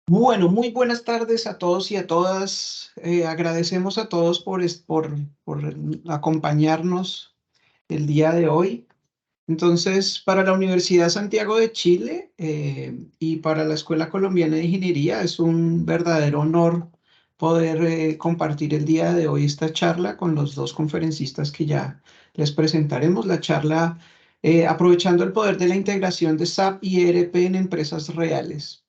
Bueno, muy buenas tardes a todos y a todas. Agradecemos a todos por acompañarnos el día de hoy. Entonces, para la Universidad Santiago de Chile y para la Escuela Colombiana de Ingeniería es un verdadero honor poder compartir el día de hoy esta charla con los dos conferencistas que ya les presentaremos. La charla aprovechando el poder de la integración de SAP y ERP en empresas reales.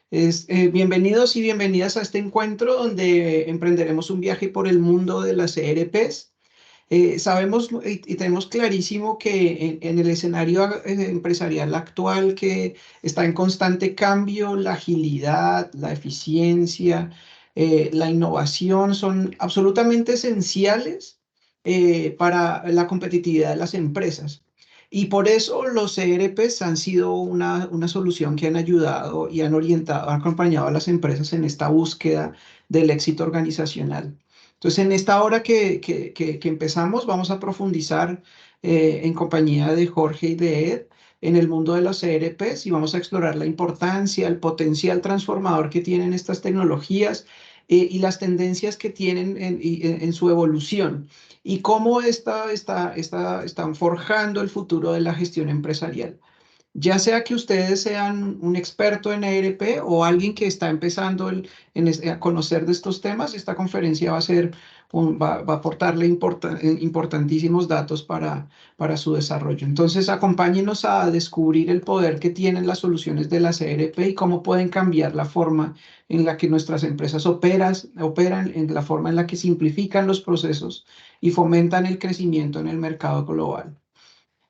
Bienvenidos y bienvenidas a este encuentro donde emprenderemos un viaje por el mundo de las ERPs. Sabemos y tenemos clarísimo que en el escenario empresarial actual que está en constante cambio, la agilidad, la eficiencia, la innovación son absolutamente esenciales para la competitividad de las empresas. Y por eso los ERPs han sido una solución que han ayudado y han orientado, han acompañado a las empresas en esta búsqueda del éxito organizacional. Entonces, en esta hora que empezamos, vamos a profundizar en compañía de Jorge y de Ed en el mundo de los ERPs y vamos a explorar la importancia, el potencial transformador que tienen estas tecnologías y las tendencias que tienen en su evolución y cómo están forjando el futuro de la gestión empresarial. Ya sea que ustedes sean un experto en ERP o alguien que está empezando a conocer de estos temas, esta conferencia va a aportarle importantísimos datos para su desarrollo. Entonces, acompáñenos a descubrir el poder que tienen las soluciones de las ERP y cómo pueden cambiar la forma en la que nuestras empresas operan, en la forma en la que simplifican los procesos y fomentan el crecimiento en el mercado global.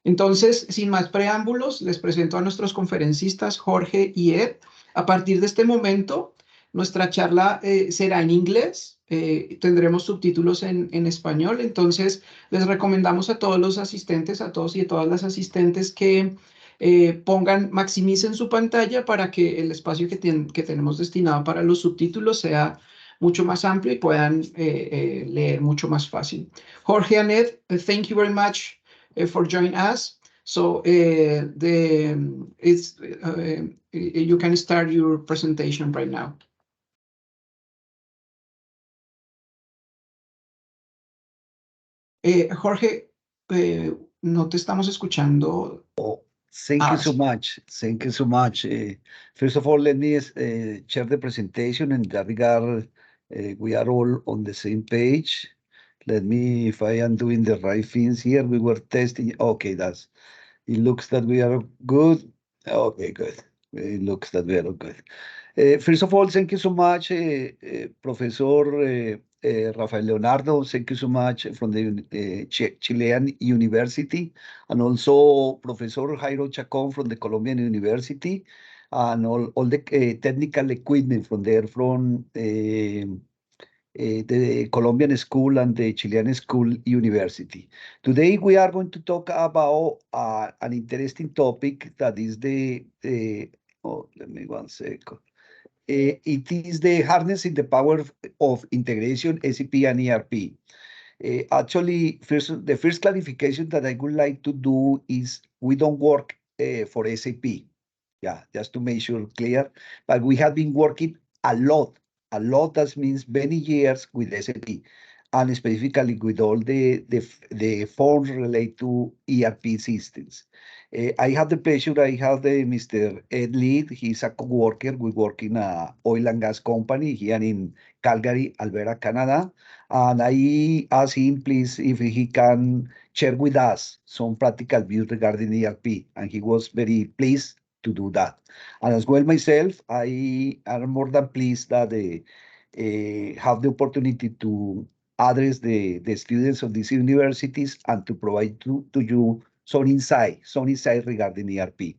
Entonces, sin más preámbulos, les presento a nuestros conferencistas Jorge y Ed. A partir de este momento, nuestra charla será en inglés. Tendremos subtítulos en español. Entonces, les recomendamos a todos los asistentes, a todos y a todas las asistentes que maximicen su pantalla para que el espacio que tenemos destinado para los subtítulos sea mucho más amplio y puedan leer mucho más fácil. Jorge and Ed, thank you very much for joining us. So you can start your presentation right now. Jorge, no te estamos escuchando. Thank you so much. Thank you so much. First of all, let me share the presentation. In that regard, we are all on the same page. Let me, if I am doing the right things here, we were testing. Okay, it looks that we are good. Okay, good. It looks that we are good. First of all, thank you so much, Professor Rafael Leonardo. Thank you so much from the Chilean University, and also Professor Jairo Chacón from the Colombian University, and all the technical equipment from there from the Colombian School and the Chilean School University. Today we are going to talk about an interesting topic that is oh, let me 1 second. It is the harnessing the power of integration, SAP and ERP. Actually, the first clarification that I would like to do is we don't work for SAP. Yeah, just to make sure clear, but we have been working a lot, that means many years with SAP, and specifically with all the forms related to ERP systems. I have the pleasure, I have Mr. Ed Lead, he's a co-worker, we work in a oil and gas company here in Calgary, Alberta, Canada, and I asked him, please, if he can share with us some practical views regarding ERP, and he was very pleased to do that. And as well myself, I am more than pleased that have the opportunity to address the students of these universities and to provide to you some insight regarding ERP.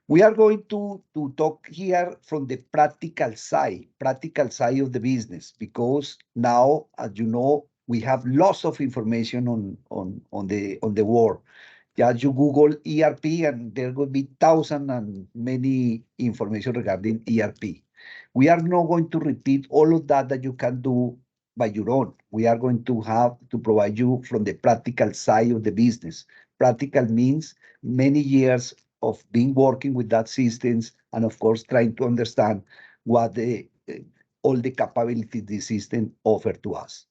We are going to talk here from the practical side of the business, because now, as you know, we have lots of information on the world. Just you Google ERP and there will be thousands and many information regarding ERP. We are not going to repeat all of that you can do by your own. We are going to have to provide you from the practical side of the business. Practical means many years of being working with that systems and of course trying to understand what all the capabilities the system offer to us.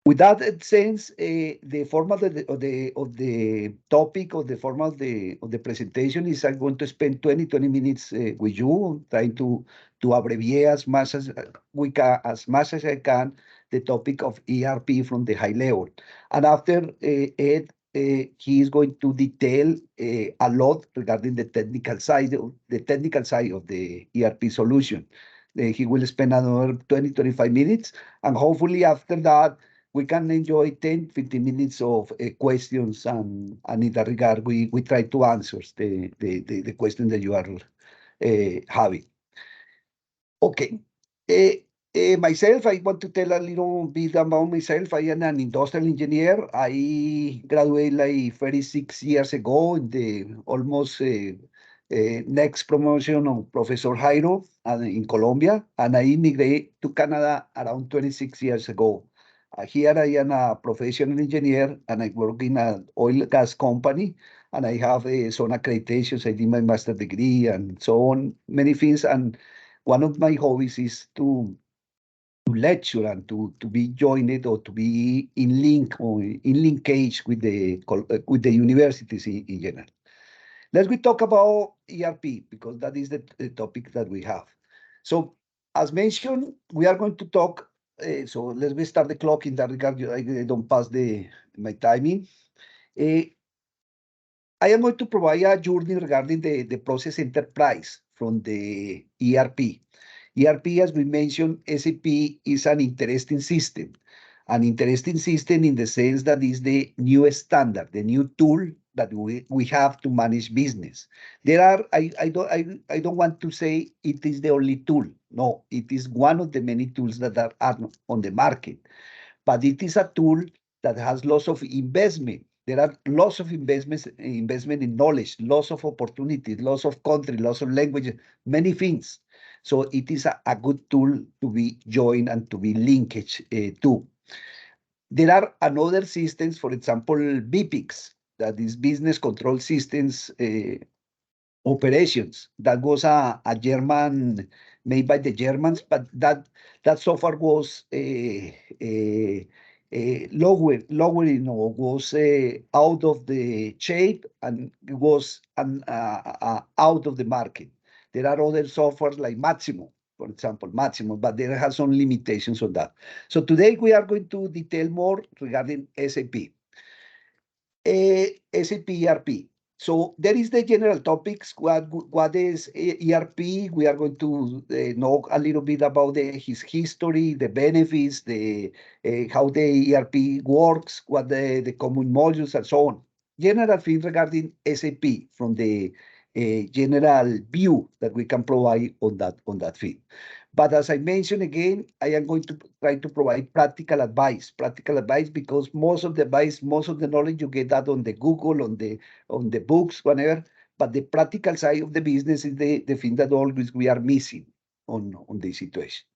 With that sense, the format of the topic of the format of the presentation is I'm going to spend 20 minutes with you, trying to abbreviate as much as I can the topic of ERP from the high level. And after Ed, he is going to detail a lot regarding the technical side of the ERP solution. He will spend another 20-25 minutes, and hopefully after that, we can enjoy 10-15 minutes of questions, and in that regard, we try to answer the question that you are having. Okay. Myself, I want to tell a little bit about myself. I am an industrial engineer. I graduated like 36 years ago in the almost next promotion of Professor Jairo in Colombia, and I immigrated to Canada around 26 years ago. Here I am a professional engineer, and I work in an oil and gas company, and I have some accreditations. I did my master's degree and so on, many things. And one of my hobbies is to lecture and to be joined or to be in linkage with the universities in general. Let's talk about ERP, because that is the topic that we have. So as mentioned, we are going to talk. So let's start the clock in that regard. I don't pass my timing. I am going to provide a journey regarding the process enterprise from the ERP. ERP, as we mentioned, SAP is an interesting system. An interesting system in the sense that is the new standard, the new tool that we have to manage business. There are, I don't want to say it is the only tool. No, it is one of the many tools that are on the market. But it is a tool that has lots of investment. There are lots of investment in knowledge, lots of opportunities, lots of country, lots of languages, many things. So it is a good tool to be joined and to be linkage to. There are another systems, for example, BPICS, that is Business Control Systems Operations. That was a German, made by the Germans, but that software was lowering or was out of the shape, and it was out of the market. There are other softwares like Maximo, for example, Maximo, but there has some limitations on that. So today we are going to detail more regarding SAP. SAP ERP. So there is the general topics. What is ERP? We are going to know a little bit about his history, the benefits, how the ERP works, what the common modules, and so on. General things regarding SAP from the general view that we can provide on that field. But as I mentioned again, I am going to try to provide practical advice because most of the advice, most of the knowledge, you get that on the Google, on the books, whatever. But the practical side of the business is the thing that always we are missing on this situation.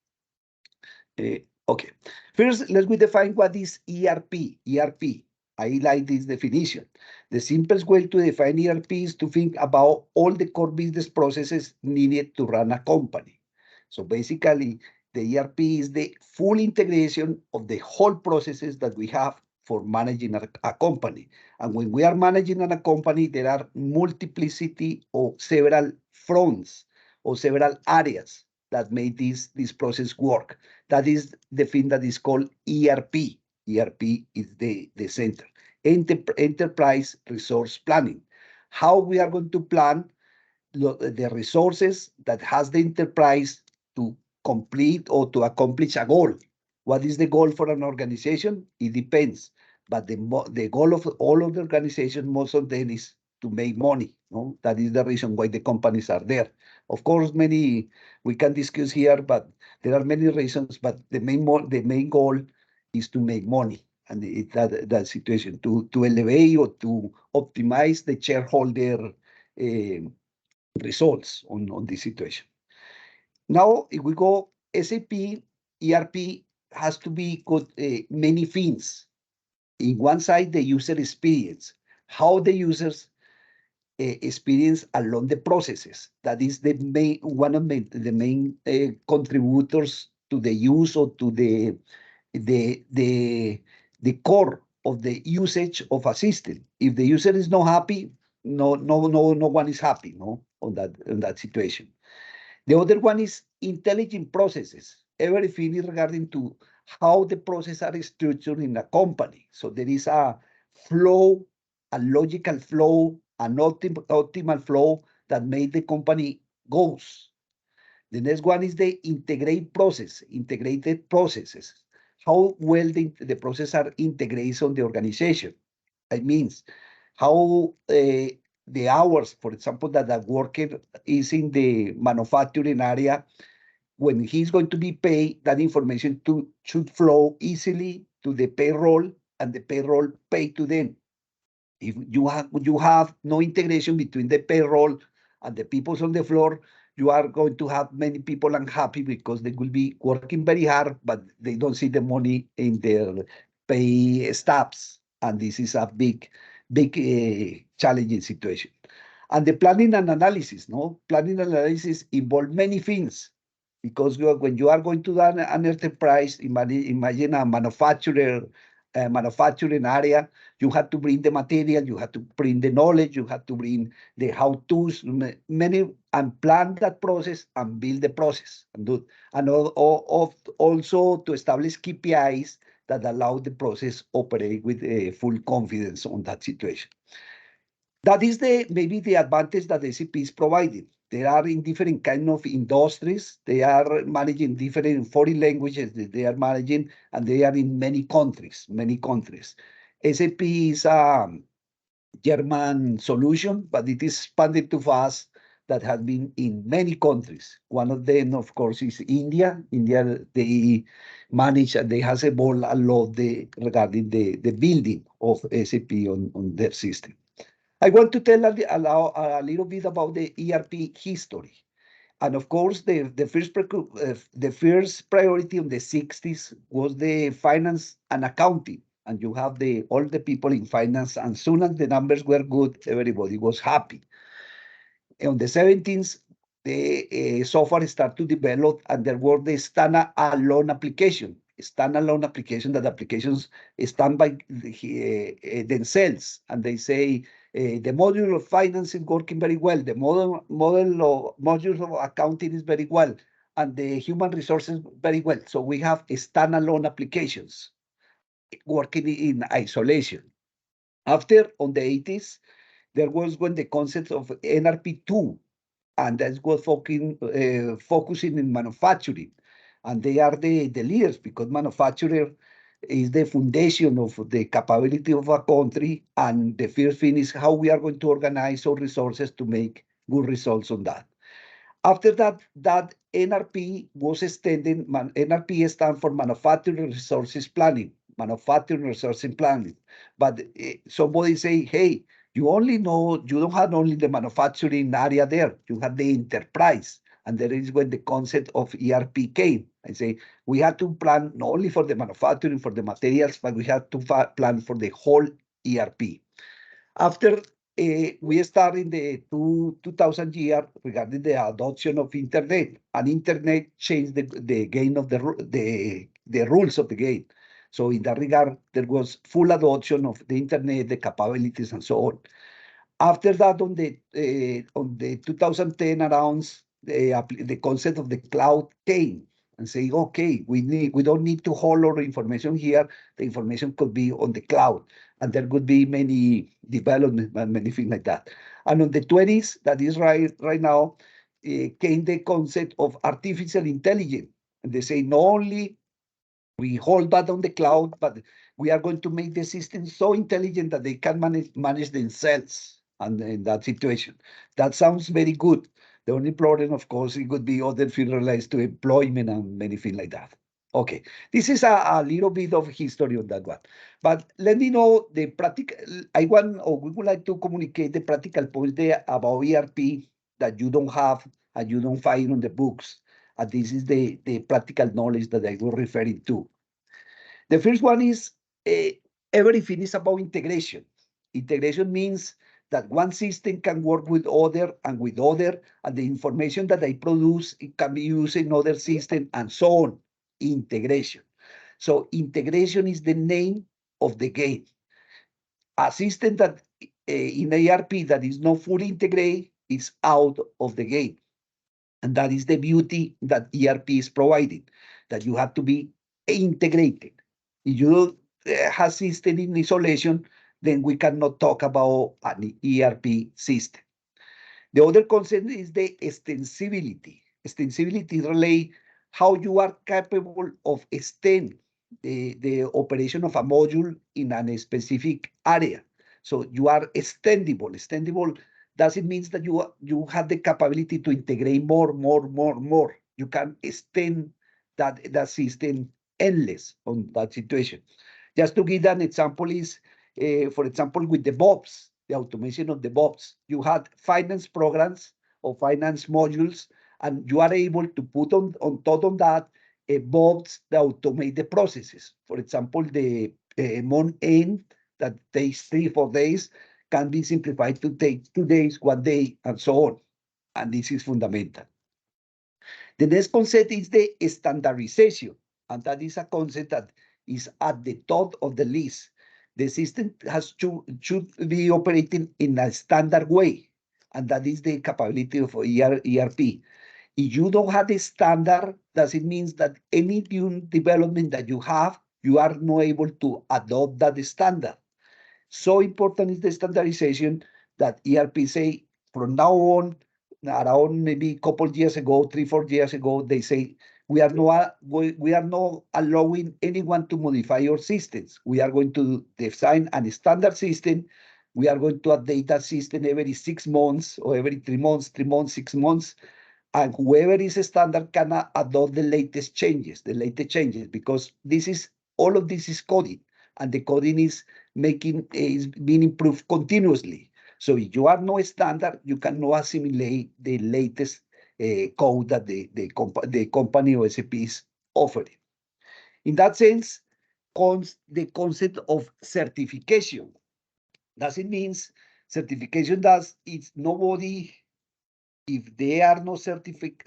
Okay, first let's define what is ERP. ERP. I like this definition. The simplest way to define ERP is to think about all the core business processes needed to run a company. So basically, the ERP is the full integration of the whole processes that we have for managing a company. And when we are managing a company, there are multiplicity of several fronts or several areas that make this process work. That is the thing that is called ERP. ERP is the center. Enterprise Resource Planning. How we are going to plan the resources that has the enterprise to complete or to accomplish a goal. What is the goal for an organization? It depends. But the goal of all of the organizations, most of them, is to make money. No? That is the reason why the companies are there. Of course, many we can discuss here, but there are many reasons. But the main goal is to make money, and that situation to elevate or to optimize the shareholder results on this situation. Now, if we go SAP, ERP has to be good, many things. In one side, the user experience, how the users experience along the processes. That is the main one of the main contributors to the use or to the core of the usage of a system. If the user is not happy, no one is happy, no, on that situation. The other one is intelligent processes. Everything is regarding to how the processes are structured in a company. So there is a flow, a logical flow, an optimal flow that made the company goes. The next one is the integrated processes. How well the processes are integrated on the organization. It means how the hours, for example, that a worker is in the manufacturing area, when he's going to be paid, that information should flow easily to the payroll and the payroll pay to them. If you have no integration between the payroll and the people on the floor, you are going to have many people unhappy because they will be working very hard, but they don't see the money in their pay stubs. And this is a big challenging situation. And the planning and analysis, no? Planning and analysis involve many things, because when you are going to do an enterprise, imagine a manufacturing area, you have to bring the material, you have to bring the knowledge, you have to bring the how-tos, and plan that process and build the process. And also to establish KPIs that allow the process operate with full confidence on that situation. That is maybe the advantage that SAP is providing. They are in different kind of industries. They are managing different foreign languages that they are managing, and they are in many countries. SAP is a German solution, but it is expanded too fast, that has been in many countries. One of them, of course, is India. India, they manage, and they have evolved a lot regarding the building of SAP on their system. I want to tell a little bit about the ERP history. And of course, the first priority in the 60s was the finance and accounting. And you have all the people in finance, and soon as the numbers were good, everybody was happy. In the 70s, the software started to develop, and there were the standalone application that applications stand by themselves, and they say the module of finance is working very well, the module of accounting is very well, and the human resources very well. So we have standalone applications working in isolation. After, on the 80s, there was when the concept of NRP2, and that was focusing in manufacturing. And they are the leaders, because manufacturer is the foundation of the capability of a country. And the first thing is how we are going to organize our resources to make good results on that. After that NRP was extended. NRP stands for Manufacturing Resources Planning. But somebody say, hey, you don't have only the manufacturing area there, you have the enterprise. And there is when the concept of ERP came. I say, we have to plan not only for the manufacturing, for the materials, but we have to plan for the whole ERP. After we start in the 2000 year regarding the adoption of internet, and internet changed the game of the rules of the game. So in that regard, there was full adoption of the internet, the capabilities, and so on. After that, on the 2010 around, the concept of the cloud came, and saying, okay, we don't need to hold our information here. The information could be on the cloud, and there could be many development and many things like that. And on the 20s, that is right now, came the concept of artificial intelligence. And they say, not only we hold that on the cloud, but we are going to make the system so intelligent that they can manage themselves. And in that situation, that sounds very good. The only problem, of course, it could be other fields related to employment and many things like that. Okay, this is a little bit of history on that one. But let me know the practical. We would like to communicate the practical points there about ERP that you don't have and you don't find on the books. And this is the practical knowledge that I was referring to. The first one is everything is about integration. Integration means that one system can work with other, and the information that I produce, it can be used in other system, and so on. Integration. So integration is the name of the game. A system that in ERP that is not fully integrated is out of the game. And that is the beauty that ERP is providing, that you have to be integrated. If you don't have system in isolation, then we cannot talk about an ERP system. The other concept is the extensibility. Extensibility relates how you are capable of extend the operation of a module in a specific area. So you are extendable. Extendable doesn't mean that you have the capability to integrate more. You can extend that system endless on that situation. Just to give an example is, for example, with the BOPs, the automation of the BOPs, you had finance programs or finance modules, and you are able to put on top of that BOPs that automate the processes. For example, the month end that takes 3-4 days can be simplified to take 2 days, 1 day, and so on. And this is fundamental. The next concept is the standardization, and that is a concept that is at the top of the list. The system should be operating in a standard way, and that is the capability of ERP. If you don't have the standard, doesn't mean that any new development that you have, you are not able to adopt that standard. So important is the standardization that ERP say from now on, around maybe a couple of years ago, 3-4 years ago, they say, we are not allowing anyone to modify your systems. We are going to design a standard system. We are going to update that system every 6 months or every 3 months, 6 months. And whoever is a standard can adopt the latest changes, because all of this is coding, and the coding is being improved continuously. So if you are no standard, you cannot assimilate the latest code that the company or SAP is offering. In that sense, the concept of certification. Doesn't mean certification it's nobody, if they are not certified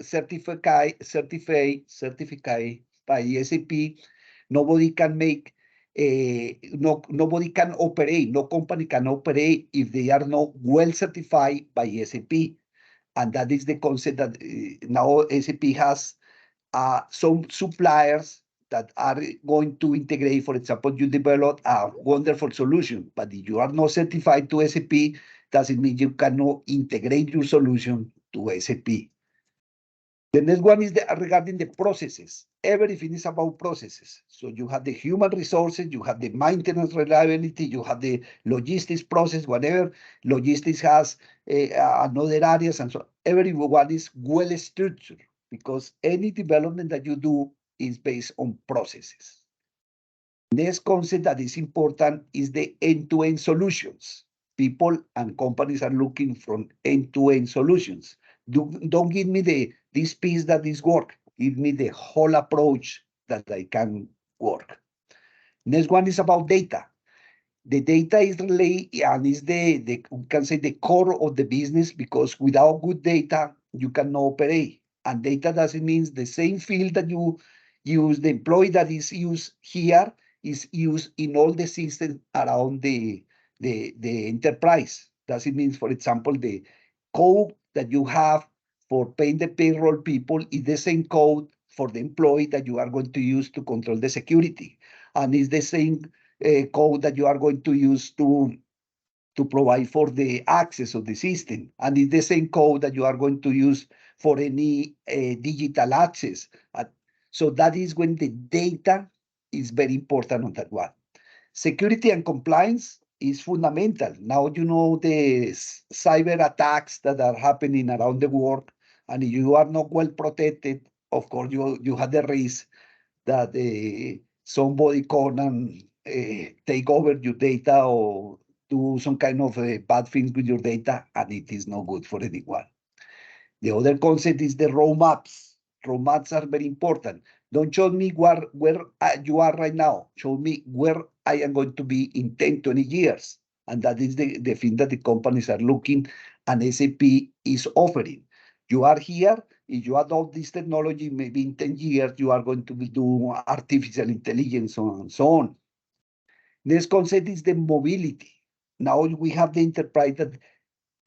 by SAP, nobody can make nobody can operate, no company can operate if they are not well certified by SAP. And that is the concept that now SAP has some suppliers that are going to integrate. For example, you develop a wonderful solution, but if you are not certified to SAP, doesn't mean you cannot integrate your solution to SAP. The next one is regarding the processes. Everything is about processes. So you have the human resources, you have the maintenance reliability, you have the logistics process, whatever logistics has another areas, and so everyone is well structured, because any development that you do is based on processes. Next concept that is important is the end-to-end solutions. People and companies are looking for end-to-end solutions. Don't give me this piece that is work. Give me the whole approach that I can work. Next one is about data. The data is really, and is we can say the core of the business, because without good data, you cannot operate. And data doesn't mean the same field that you use, the employee that is used here is used in all the systems around the enterprise. Doesn't mean, for example, the code that you have for paying the payroll people is the same code for the employee that you are going to use to control the security. And it's the same code that you are going to use to provide for the access of the system. And it's the same code that you are going to use for any digital access. So that is when the data is very important on that one. Security and compliance is fundamental. Now you know the cyber attacks that are happening around the world, and if you are not well protected, of course you have the risk that somebody come and take over your data or do some kind of bad things with your data, and it is not good for anyone. The other concept is the roadmaps. Roadmaps are very important. Don't show me where you are right now. Show me where I am going to be in 10, 20 years. And that is the thing that the companies are looking and SAP is offering. You are here, if you adopt this technology, maybe in 10 years, you are going to do artificial intelligence and so on. Next concept is the mobility. Now we have the enterprise that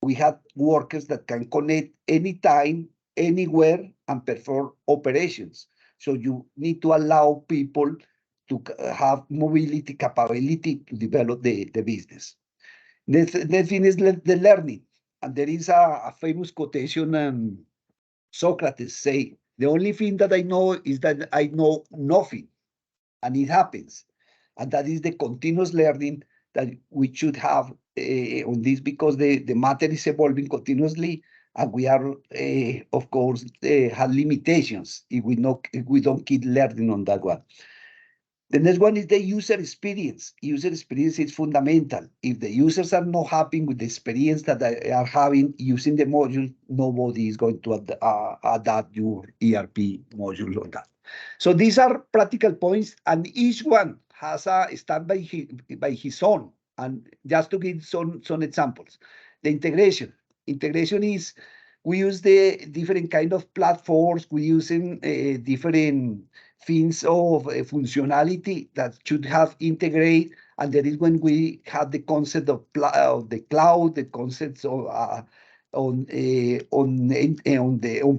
we have workers that can connect anytime, anywhere, and perform operations. So you need to allow people to have mobility capability to develop the business. The thing is the learning. And there is a famous quotation, Socrates say, the only thing that I know is that I know nothing, and it happens. And that is the continuous learning that we should have on this, because the matter is evolving continuously, and we are, of course, have limitations if we don't keep learning on that one. The next one is the user experience. User experience is fundamental. If the users are not happy with the experience that they are having using the module, nobody is going to adapt your ERP module on that. So these are practical points, and each one has a stand by his own. And just to give some examples, the integration. Integration is, we use the different kind of platforms, we using different things of functionality that should have integrate, and that is when we have the concept of the cloud, the concepts of on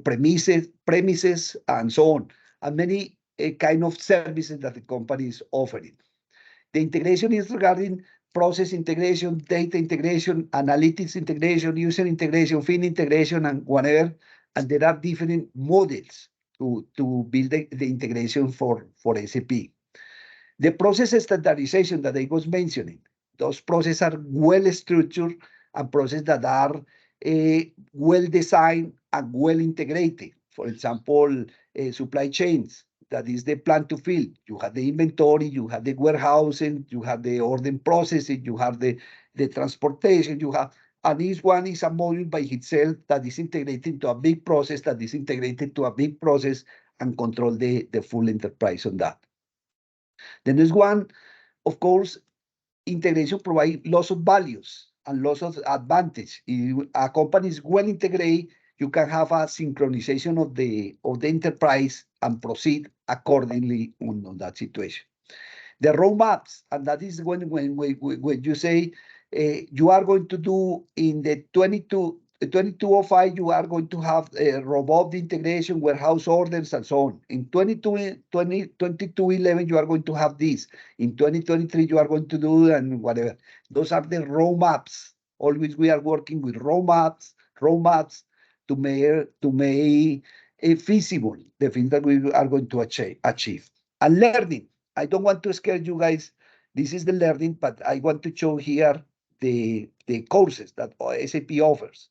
premises, and so on, and many kind of services that the company is offering. The integration is regarding process integration, data integration, analytics integration, user integration, fin integration, and whatever. And there are different models to build the integration for SAP. The process standardization that I was mentioning, those processes are well structured and processes that are well designed and well integrated. For example, supply chains, that is the plan to fill. You have the inventory, you have the warehousing, you have the ordering processing, you have the transportation, and each one is a module by itself that is integrated into a big process, that is integrated to a big process, and control the full enterprise on that. The next one, of course, integration provides lots of values and lots of advantage. If a company is well integrated, you can have a synchronization of the enterprise and proceed accordingly on that situation. The roadmaps, and that is when you say you are going to do in the 2205, you are going to have robot integration, warehouse orders, and so on. In 2211, you are going to have this. In 2023, you are going to do, and whatever. Those are the roadmaps. Always we are working with roadmaps to make feasible the things that we are going to achieve. And learning. I don't want to scare you guys. This is the learning, but I want to show here the courses that SAP offers.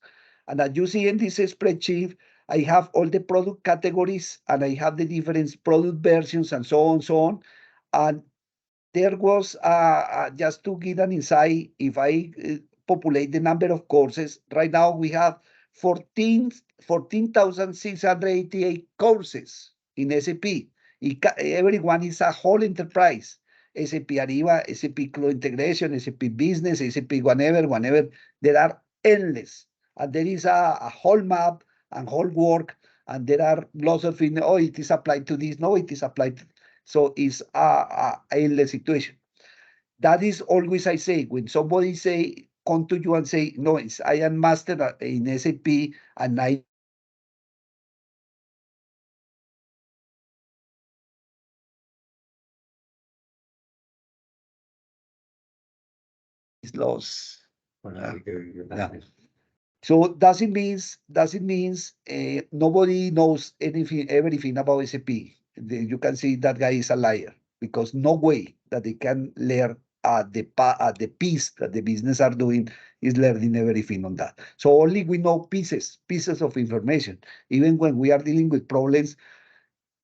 And as you see in this spreadsheet, I have all the product categories, and I have the different product versions, and so on. And there was, just to give an insight, if I populate the number of courses, right now we have 14,688 courses in SAP. Everyone is a whole enterprise. SAP Ariba, SAP Cloud Integration, SAP Business, SAP whenever. There are endless. And there is a whole map and whole work, and there are lots of things. Oh, it is applied to this. No, it is applied to. So it's a endless situation. That is always I say, when somebody say, come to you and say, no, I am master in SAP, and I is lost. Yeah. So does it means nobody knows everything about SAP? You can see that guy is a liar, because no way that they can learn the piece that the business are doing is learning everything on that. So only we know pieces of information. Even when we are dealing with problems,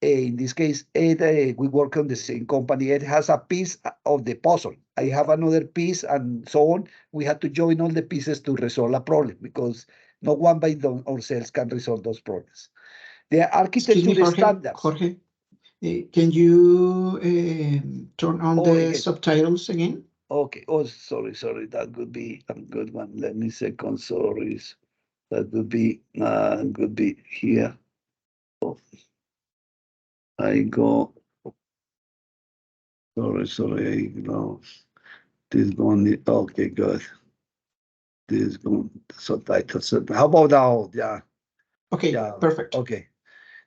in this case, we work on the same company. It has a piece of the puzzle. I have another piece, and so on. We have to join all the pieces to resolve a problem, because no one by ourselves can resolve those problems. The architecture standards. Jorge, can you turn on the yes. subtitles again? Okay. Oh, sorry. That would be a good one. Let me second. Sorry. That would be here. Oh, I go. Sorry. No, this going. Okay, good. This going. Subtitles. How about now? Yeah. Okay, Yeah. perfect. Okay.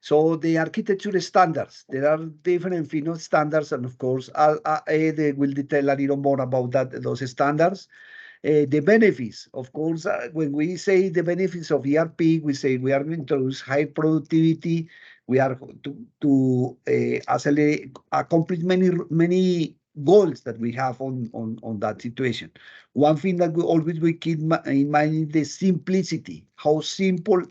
So the architecture standards, there are different standards, and of course, they will detail a little more about those standards. The benefits, of course, when we say the benefits of ERP, we say we are going to introduce high productivity. We are to accelerate, accomplish many goals that we have on that situation. One thing that we keep in mind is the simplicity. How simple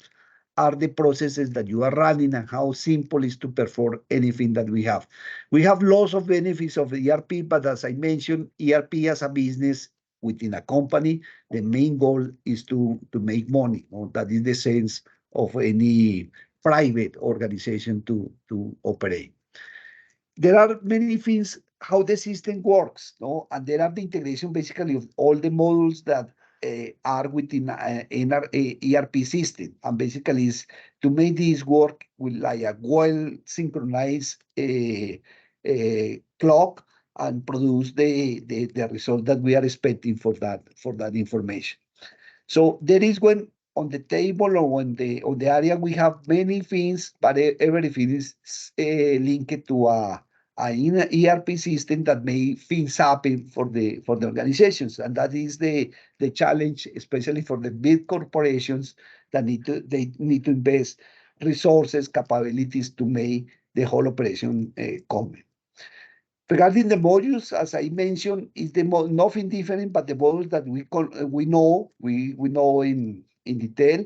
are the processes that you are running, and how simple is to perform anything that we have. We have lots of benefits of ERP, but as I mentioned, ERP as a business within a company, the main goal is to make money. That is the sense of any private organization to operate. There are many things how the system works, no? And there are the integration basically of all the modules that are within an ERP system, and basically is to make this work with like a well synchronized clock and produce the result that we are expecting for that information. So there is when on the table or on the area we have many things, but everything is linked to an ERP system that make things happen for the organizations, and that is the challenge, especially for the big corporations that they need to invest resources, capabilities to make the whole operation come. Regarding the modules, as I mentioned, is nothing different, but the modules that we know in detail,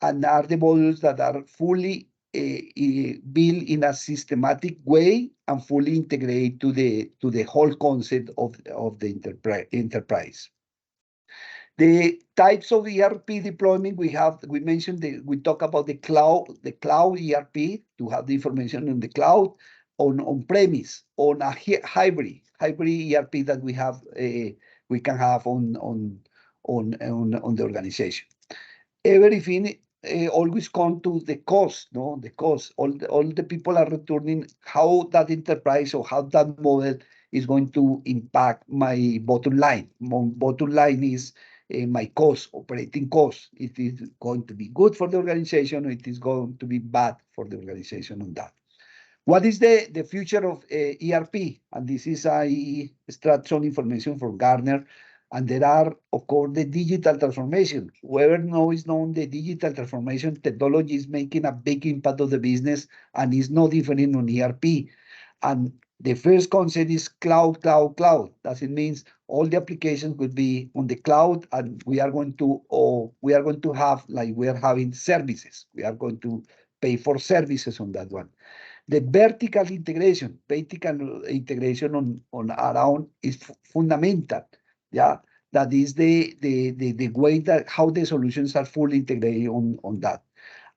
and are the modules that are fully built in a systematic way and fully integrated to the whole concept of the enterprise. The types of ERP deployment we mentioned we talk about the cloud ERP to have the information in the cloud, on premise, on a hybrid ERP that we can have on the organization. Everything always come to the cost, no? The cost. All the people are returning how that enterprise or how that model is going to impact my bottom line. My bottom line is my cost, operating cost. It is going to be good for the organization, or it is going to be bad for the organization on that. What is the future of ERP? And this is I extract some information from Gartner. And there are, of course, the digital transformation. Whoever knows the digital transformation technology is making a big impact on the business, and is no different on ERP. And the first concept is cloud. That it means all the applications will be on the cloud, and we are going to have, like we are having services. We are going to pay for services on that one. The vertical integration on around is fundamental. Yeah, that is the way that how the solutions are fully integrated on that.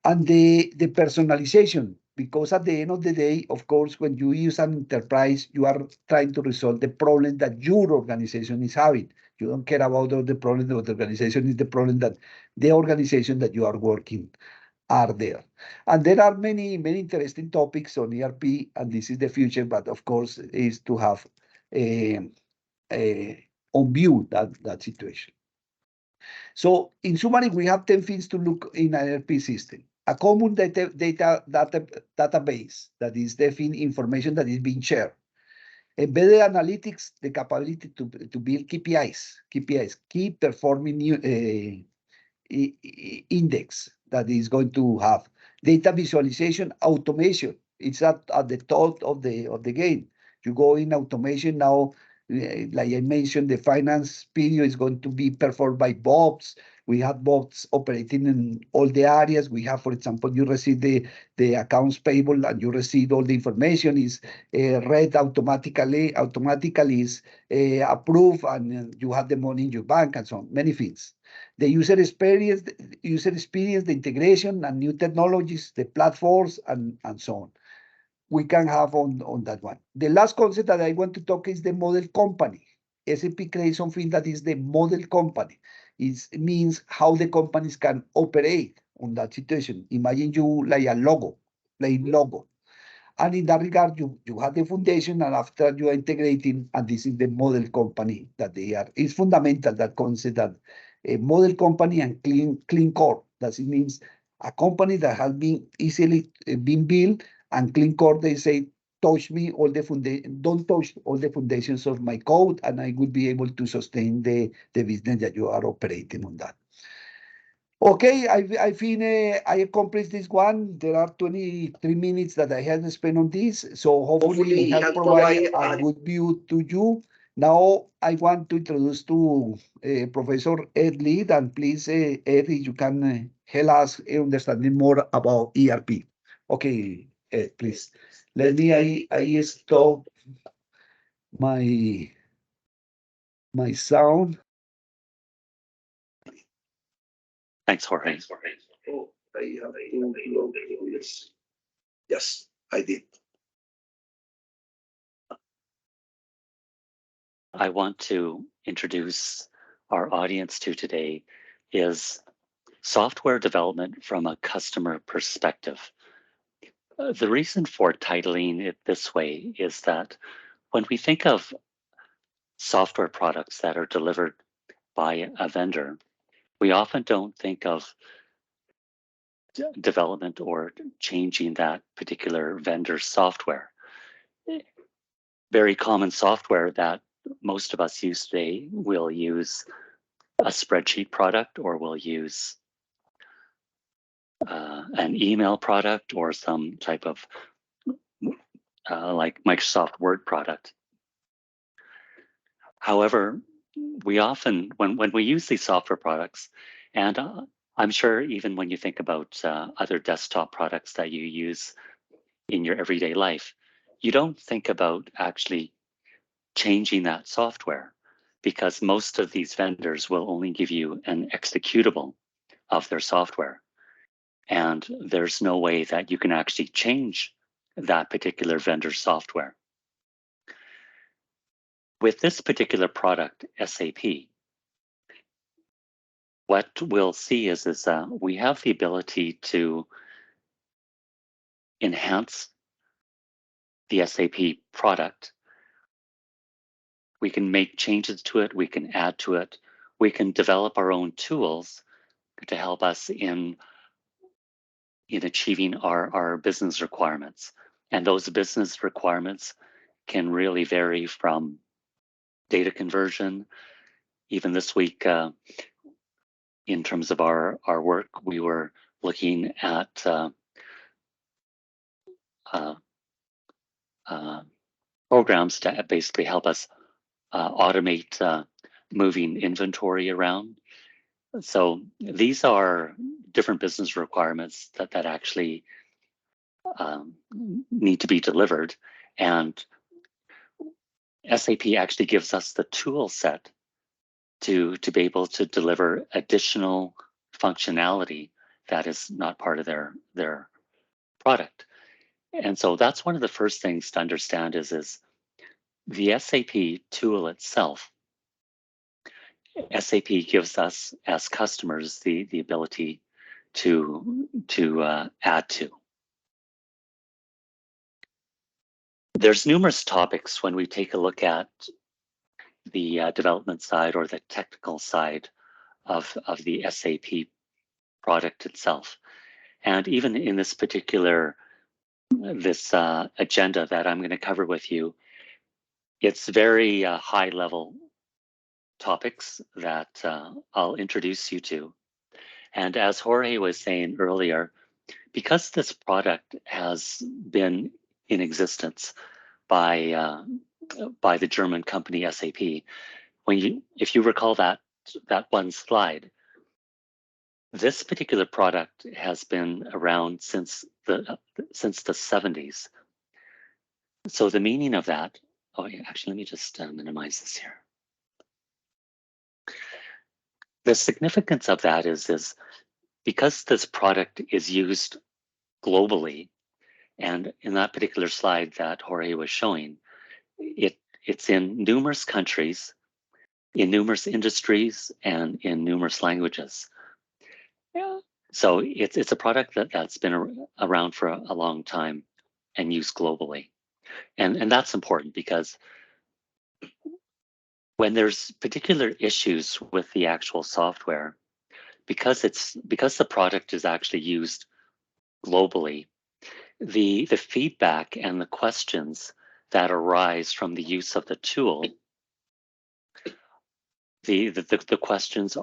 And the personalization, because at the end of the day, of course, when you use an enterprise, you are trying to resolve the problem that your organization is having. You don't care about the problem of the organization, is the problem that the organization that you are working are there. And there are many interesting topics on ERP, and this is the future, but of course is to have on view that situation. So in summary, we have 10 things to look in an ERP system. A common database, that is the information that is being shared. Embedded analytics, the capability to build KPIs, key performing index that is going to have. Data visualization, automation. It's at the top of the game. You go in automation now, like I mentioned, the finance period is going to be performed by bots. We have bots operating in all the areas. We have, for example, you receive the accounts payable, and you receive all the information is read automatically is approved, and you have the money in your bank, and so on, many things. The user experience, the integration and new technologies, the platforms, and so on. We can have on that one. The last concept that I want to talk is the model company. SAP creates something that is the model company. It means how the companies can operate on that situation. Imagine you like a logo, plain logo. And in that regard, you have the foundation, and after you are integrating, and this is the model company that they are. It's fundamental, that concept, that a model company and clean core. That it means a company that has been easily been built, and clean core, they say, touch me all the foundation, don't touch all the foundations of my code, and I will be able to sustain the business that you are operating on that. Okay, I think I accomplished this one. There are 23 minutes that I have spent on this, so hopefully I have provided a good view to you. Now I want to introduce to Professor Ed Lead, and please, Ed, if you can help us understanding more about ERP. Okay, Ed, please. Let me, I stop my sound. Thanks, Jorge. Oh, I have to this. Yes, I did. I want to introduce our audience to today is software development from a customer perspective. The reason for titling it this way is that when we think of software products that are delivered by a vendor, we often don't think of development or changing that particular vendor's software. Very common software that most of us use today will use a spreadsheet product, or will use an email product, or some type of like Microsoft Word product. However, we often, when we use these software products, and I'm sure even when you think about other desktop products that you use in your everyday life, you don't think about actually changing that software, because most of these vendors will only give you an executable of their software. And there's no way that you can actually change that particular vendor's software. With this particular product, SAP, what we'll see is we have the ability to enhance the SAP product. We can make changes to it, we can add to it, we can develop our own tools to help us in achieving our business requirements. And those business requirements can really vary from data conversion. Even this week, in terms of our work, we were looking at programs to basically help us automate moving inventory around. So these are different business requirements that actually need to be delivered, and SAP actually gives us the tool set to be able to deliver additional functionality that is not part of their product. And so that's one of the first things to understand is the SAP tool itself. SAP gives us as customers the ability to add to. There's numerous topics when we take a look at the development side or the technical side of the SAP product itself. And even in this particular agenda that I'm going to cover with you, it's very high level topics that I'll introduce you to. And as Jorge was saying earlier, because this product has been in existence by the German company SAP, if you recall that one slide, this particular product has been around since the 70s. So the meaning of that, actually, let me just minimize this here. The significance of that is because this product is used globally, and in that particular slide that Jorge was showing, it's in numerous countries in numerous industries and in numerous languages. Yeah. So it's a product that's been around for a long time and used globally. And that's important because when there's particular issues with the actual software, because the product is actually used globally, the feedback and the questions that arise from the use of the tool, the questions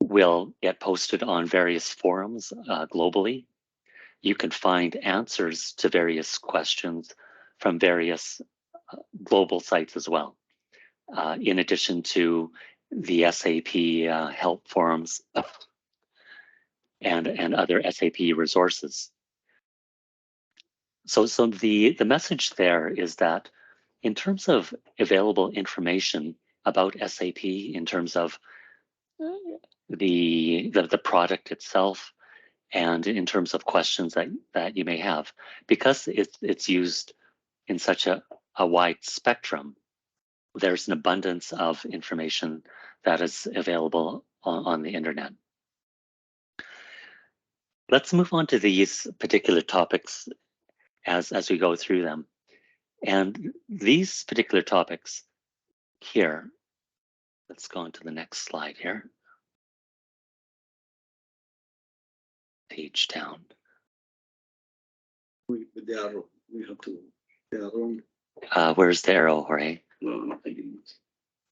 will get posted on various forums globally. You can find answers to various questions from various global sites as well, in addition to the SAP help forums and other SAP resources. So the message there is that in terms of available information about SAP, in terms of the product itself, and in terms of questions that you may have, because it's used in such a wide spectrum, there's an abundance of information that is available on the internet. Let's move on to these particular topics as we go through them. And these particular topics here, let's go on to the next slide here. Page down. With the arrow, we have to, the arrow. Where's the arrow, Jorge? No, I didn't.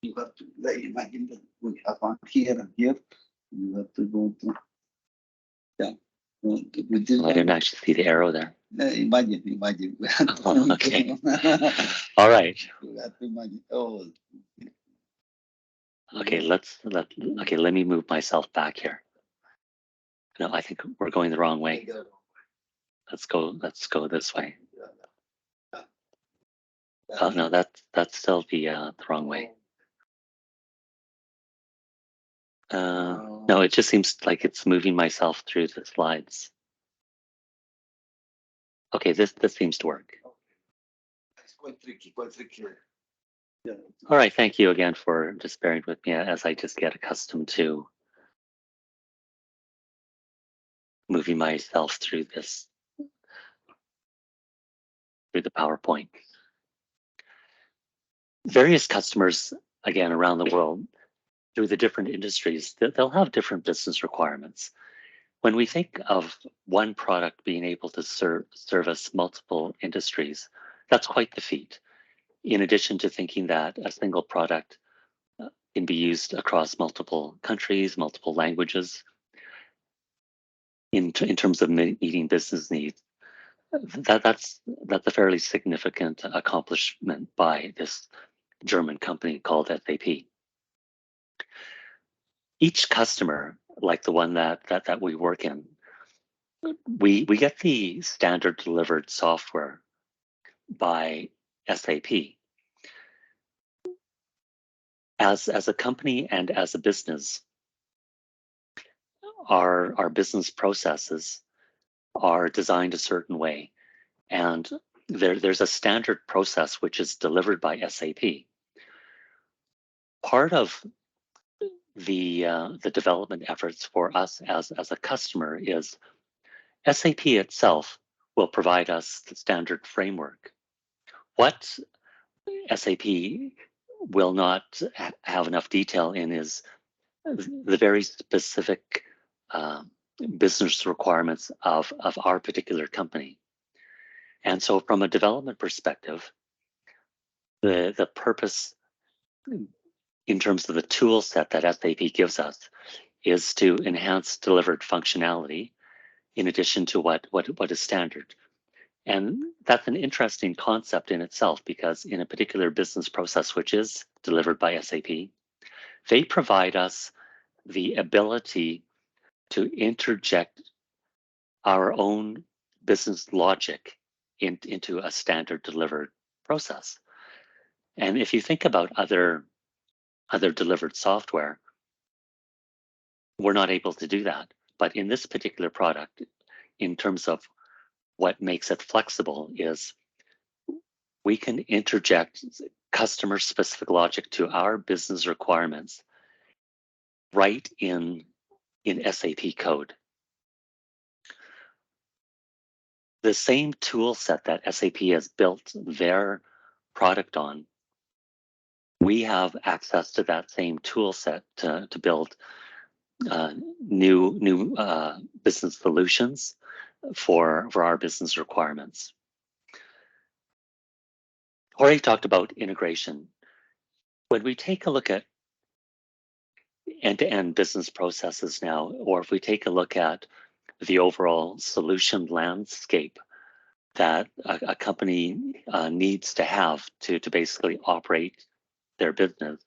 You have to, like, imagine that we have one here and here. You have to go to, yeah. With this I didn't actually see the arrow there. Imagine. Oh, okay. All right. You have to imagine. Oh. Okay, let me move myself back here. No, I think we're going the wrong way. Let's go this way. Oh no, that's still the wrong way. No, it just seems like it's moving myself through the slides. Okay, this seems to work. It's quite tricky. Yeah. All right, thank you again for just bearing with me as I just get accustomed to moving myself through the PowerPoint. Various customers, again, around the world, through the different industries, they'll have different business requirements. When we think of one product being able to service multiple industries, that's quite the feat. In addition to thinking that a single product can be used across multiple countries, multiple languages, in terms of meeting business needs, that's a fairly significant accomplishment by this German company called SAP. Each customer, like the one that we work in, we get the standard delivered software by SAP. As a company and as a business, our business processes are designed a certain way, and there's a standard process which is delivered by SAP. Part of the development efforts for us as a customer is SAP itself will provide us the standard framework. What SAP will not have enough detail in is the very specific business requirements of our particular company. And so from a development perspective, the purpose in terms of the tool set that SAP gives us is to enhance delivered functionality in addition to what is standard. And that's an interesting concept in itself, because in a particular business process which is delivered by SAP, they provide us the ability to interject our own business logic into a standard delivered process. And if you think about other delivered software, we're not able to do that. But in this particular product, in terms of what makes it flexible, is we can interject customer-specific logic to our business requirements right in SAP code. The same tool set that SAP has built their product on, we have access to that same tool set to build new business solutions for our business requirements. Jorge talked about integration. When we take a look at end-to-end business processes now, or if we take a look at the overall solution landscape that a company needs to have to basically operate their business,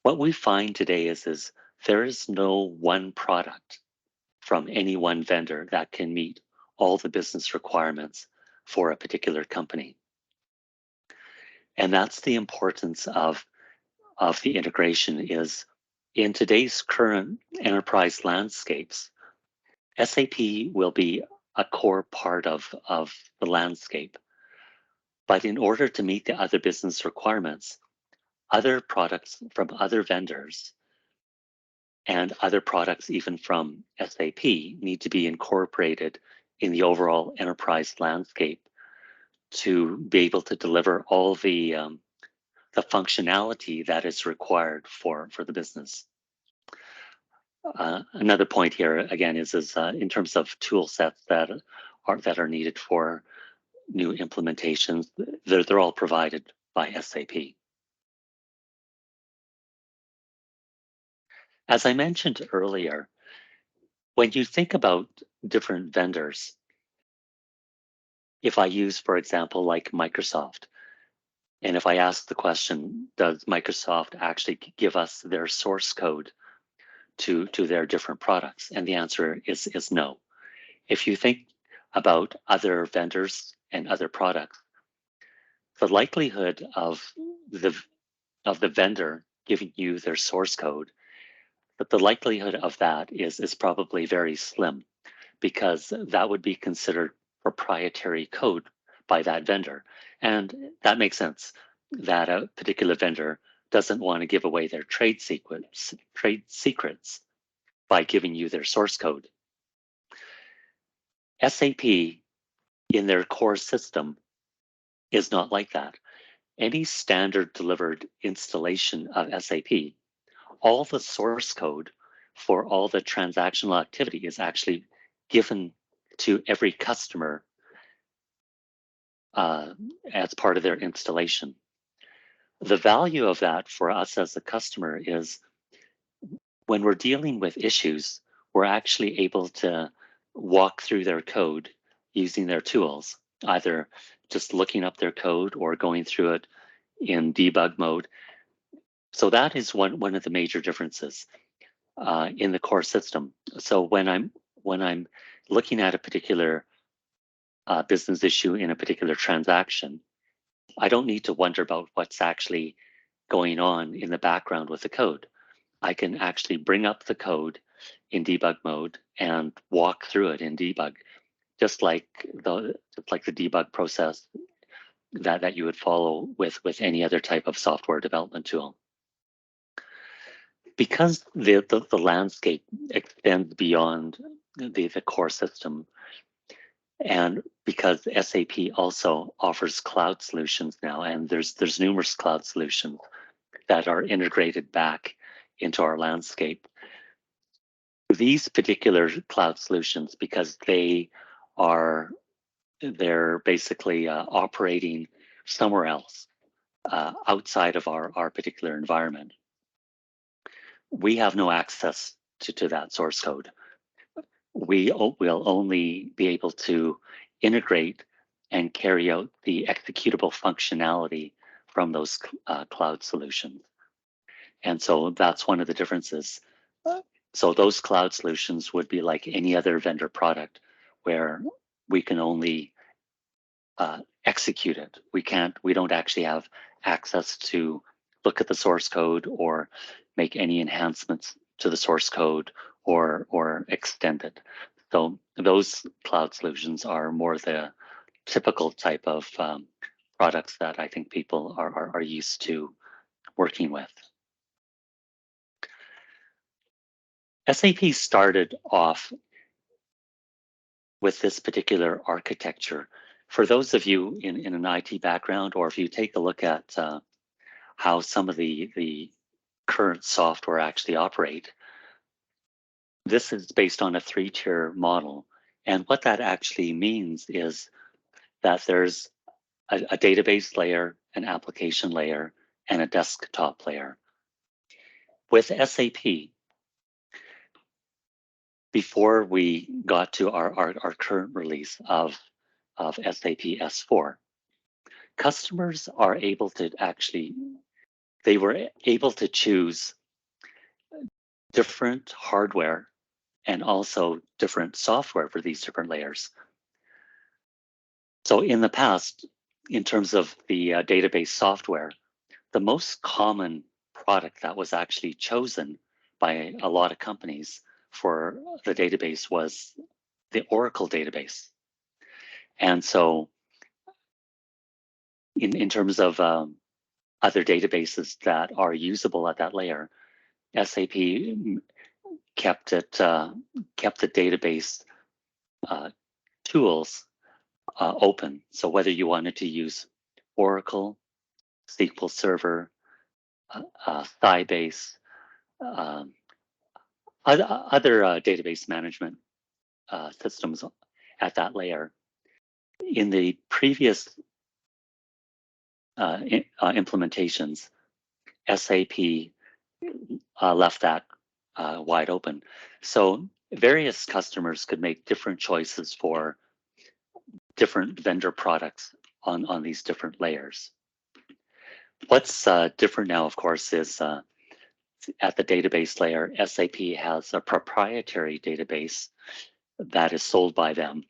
what we find today is there is no one product from any one vendor that can meet all the business requirements for a particular company. And that's the importance of the integration. Is in today's current enterprise landscapes, SAP will be a core part of the landscape. But in order to meet the other business requirements, other products from other vendors and other products even from SAP need to be incorporated in the overall enterprise landscape to be able to deliver all the functionality that is required for the business. Another point here again is in terms of tool sets that are needed for new implementations, they're all provided by SAP. As I mentioned earlier, when you think about different vendors, if I use, for example, like Microsoft, and if I ask the question, does Microsoft actually give us their source code to their different products? And the answer is no. If you think about other vendors and other products, the likelihood of the vendor giving you their source code, but the likelihood of that is probably very slim, because that would be considered proprietary code by that vendor. And that makes sense, that a particular vendor doesn't want to give away their trade secrets by giving you their source code. SAP in their core system is not like that. Any standard delivered installation of SAP, all the source code for all the transactional activity is actually given to every customer as part of their installation. The value of that for us as a customer is when we're dealing with issues, we're actually able to walk through their code using their tools, either just looking up their code or going through it in debug mode. So that is one of the major differences in the core system. So when I'm looking at a particular business issue in a particular transaction, I don't need to wonder about what's actually going on in the background with the code. I can actually bring up the code in debug mode and walk through it in debug, just like the debug process that you would follow with any other type of software development tool. Because the landscape extends beyond the core system, and because SAP also offers cloud solutions now, and there's numerous cloud solutions that are integrated back into our landscape. These particular cloud solutions, because they're basically operating somewhere else outside of our particular environment, we have no access to that source code. We will only be able to integrate and carry out the executable functionality from those cloud solutions. And so that's one of the differences. So those cloud solutions would be like any other vendor product, where we can only execute it. We don't actually have access to look at the source code or make any enhancements to the source code or extend it. So those cloud solutions are more the typical type of products that I think people are used to working with. SAP started off with this particular architecture. For those of you in an IT background, or if you take a look at how some of the current software actually operate, this is based on a 3-tier model. And what that actually means is that there's a database layer, an application layer, and a desktop layer. With SAP, before we got to our current release of SAP S4, customers are able to they were able to choose different hardware and also different software for these different layers. So in the past, in terms of the database software, the most common product that was actually chosen by a lot of companies for the database was the Oracle database. And so in terms of other databases that are usable at that layer, SAP kept the database tools open. So whether you wanted to use Oracle, SQL Server, Sybase, other database management systems at that layer. In the previous implementations, SAP left that wide open. So various customers could make different choices for different vendor products on these different layers. What's different now, of course, is at the database layer, SAP has a proprietary database that is sold by them,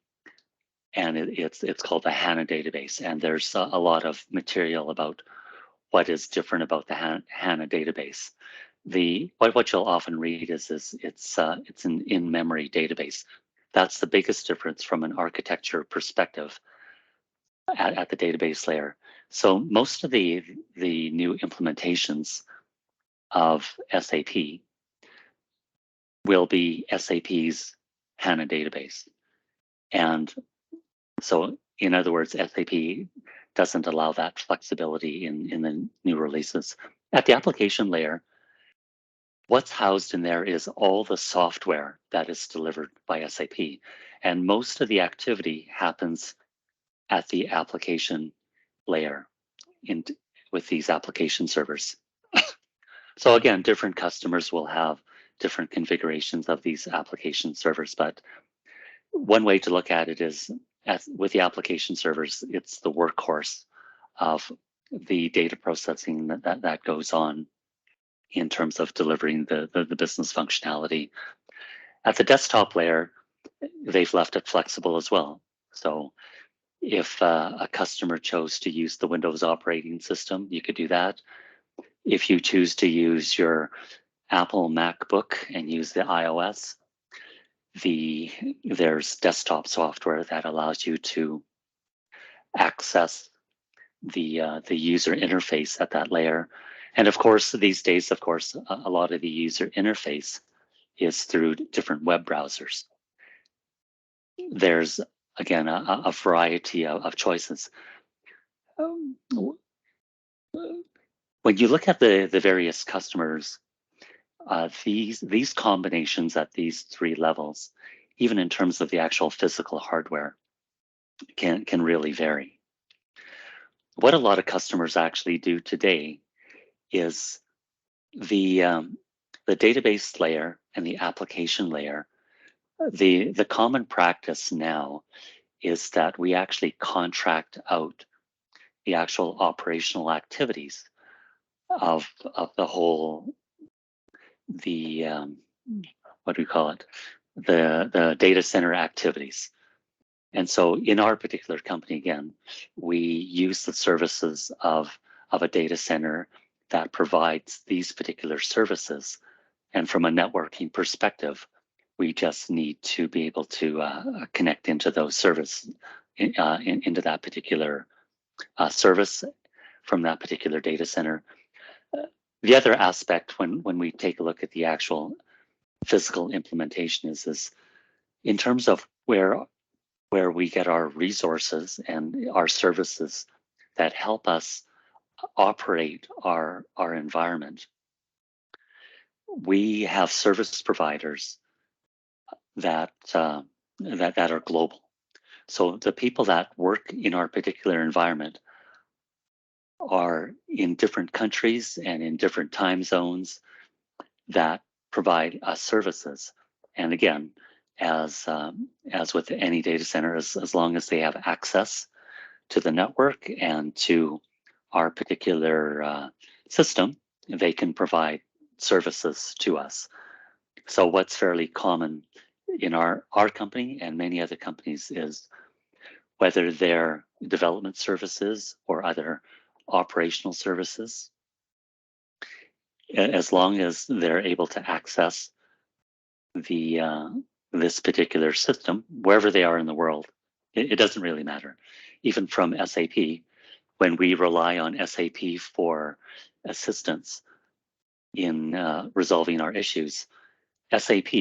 and it's called the HANA database. And there's a lot of material about what is different about the HANA database. What you'll often read is it's an in-memory database. That's the biggest difference from an architecture perspective at the database layer. So most of the new implementations of SAP will be SAP's HANA database. And so in other words, SAP doesn't allow that flexibility in the new releases. At the application layer, what's housed in there is all the software that is delivered by SAP. And most of the activity happens at the application layer with these application servers. So again, different customers will have different configurations of these application servers, but one way to look at it is with the application servers, it's the workhorse of the data processing that goes on in terms of delivering the business functionality. At the desktop layer, they've left it flexible as well. So if a customer chose to use the Windows operating system, you could do that. If you choose to use your Apple MacBook and use the iOS, there's desktop software that allows you to access the user interface at that layer. And of course, these days, of course, a lot of the user interface is through different web browsers. There's, again, a variety of choices. When you look at the various customers, these combinations at these 3 levels, even in terms of the actual physical hardware, can really vary. What a lot of customers actually do today is the database layer and the application layer. The common practice now is that we actually contract out the actual operational activities of the whole, what do we call it? The data center activities. And so in our particular company, again, we use the services of a data center that provides these particular services. And from a networking perspective, we just need to be able to connect into those services, into that particular service from that particular data center. The other aspect when we take a look at the actual physical implementation is in terms of where we get our resources and our services that help us operate our environment. We have service providers that are global. So the people that work in our particular environment are in different countries and in different time zones that provide us services. And again, as with any data center, as long as they have access to the network and to our particular system, they can provide services to us. So what's fairly common in our company and many other companies is whether they're development services or other operational services, as long as they're able to access this particular system wherever they are in the world, it doesn't really matter. Even from SAP, when we rely on SAP for assistance in resolving our issues, SAP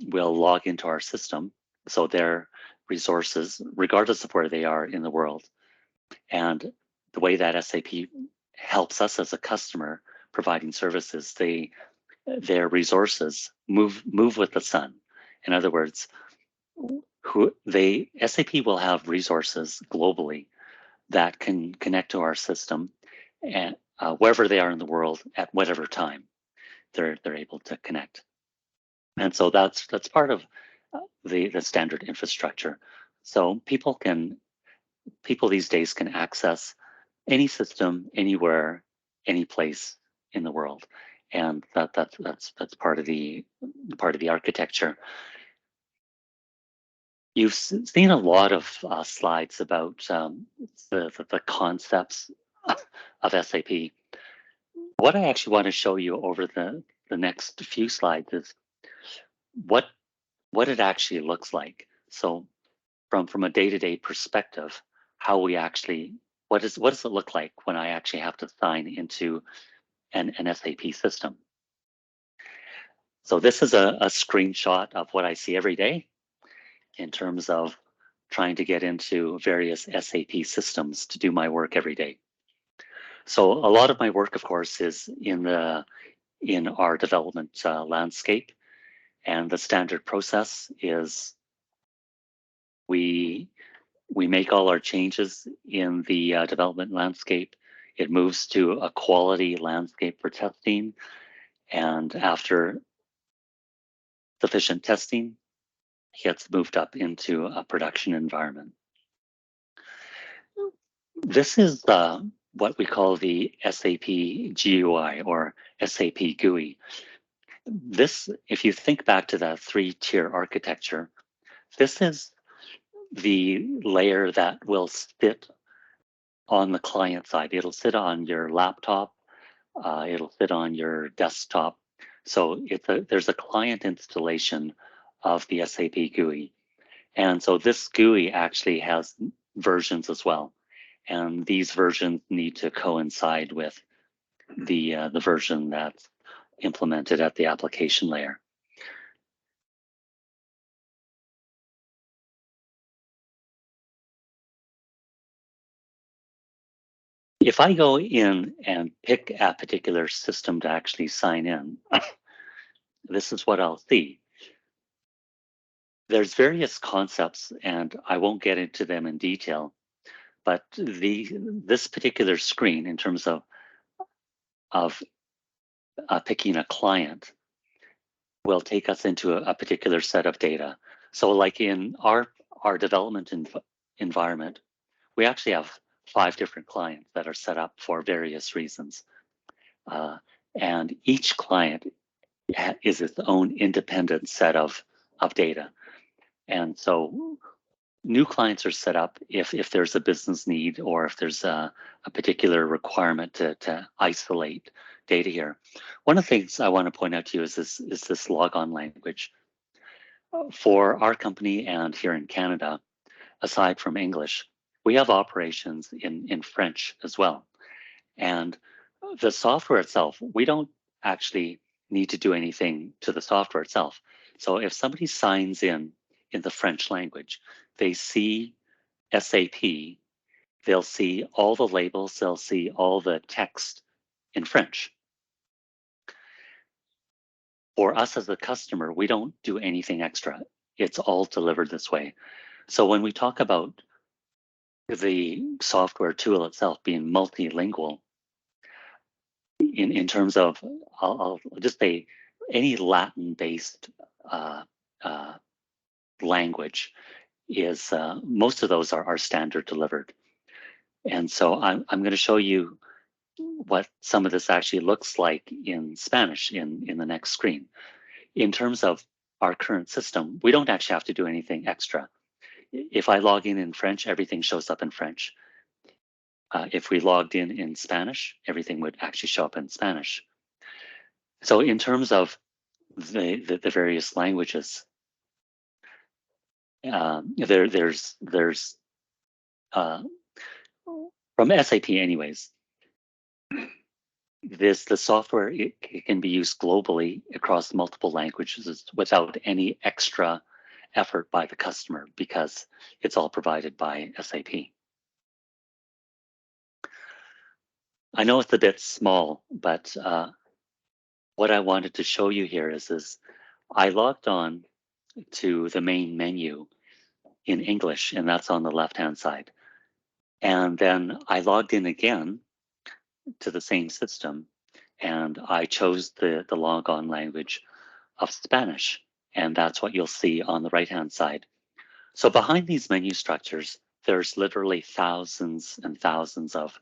will log into our system, so their resources, regardless of where they are in the world. And the way that SAP helps us as a customer providing services, their resources move with the sun. In other words, SAP will have resources globally that can connect to our system, and wherever they are in the world at whatever time they're able to connect. And so that's part of the standard infrastructure. So people these days can access any system, anywhere, any place in the world, and that's part of the architecture. You've seen a lot of slides about the concepts of SAP. What I actually want to show you over the next few slides is what it actually looks like. So from a day-to-day perspective, how we actually, what does it look like when I actually have to sign into an SAP system? So this is a screenshot of what I see every day in terms of trying to get into various SAP systems to do my work every day. So a lot of my work, of course, is in our development landscape, and the standard process is we make all our changes in the development landscape. It moves to a quality landscape for testing, and after sufficient testing, gets moved up into a production environment. This is what we call the SAP GUI or SAP GUI. This, if you think back to that 3-tier architecture, this is the layer that will sit on the client side. It'll sit on your laptop, it'll sit on your desktop. So there's a client installation of the SAP GUI. And so this GUI actually has versions as well. And these versions need to coincide with the version that's implemented at the application layer. If I go in and pick a particular system to actually sign in, this is what I'll see. There's various concepts, and I won't get into them in detail, but this particular screen, in terms of picking a client, will take us into a particular set of data. So like in our development environment, we actually have 5 different clients that are set up for various reasons. And each client is its own independent set of data. And so new clients are set up if there's a business need or if there's a particular requirement to isolate data here. One of the things I want to point out to you is this logon language. For our company and here in Canada, aside from English, we have operations in French as well. And the software itself, we don't actually need to do anything to the software itself. So if somebody signs in the French language, they see SAP, they'll see all the labels, they'll see all the text in French. For us as a customer, we don't do anything extra. It's all delivered this way. So when we talk about the software tool itself being multilingual, in terms of, I'll just say any Latin-based language is, most of those are standard delivered. And so I'm going to show you what some of this actually looks like in Spanish in the next screen. In terms of our current system, we don't actually have to do anything extra. If I log in French, everything shows up in French. If we logged in Spanish, everything would actually show up in Spanish. So in terms of the various languages, there's from SAP anyways, the software, it can be used globally across multiple languages without any extra effort by the customer because it's all provided by SAP. I know it's a bit small, but what I wanted to show you here is I logged on to the main menu in English, and that's on the left-hand side. And then I logged in again to the same system, and I chose the logon language of Spanish, and that's what you'll see on the right-hand side. So behind these menu structures, there's literally thousands and thousands of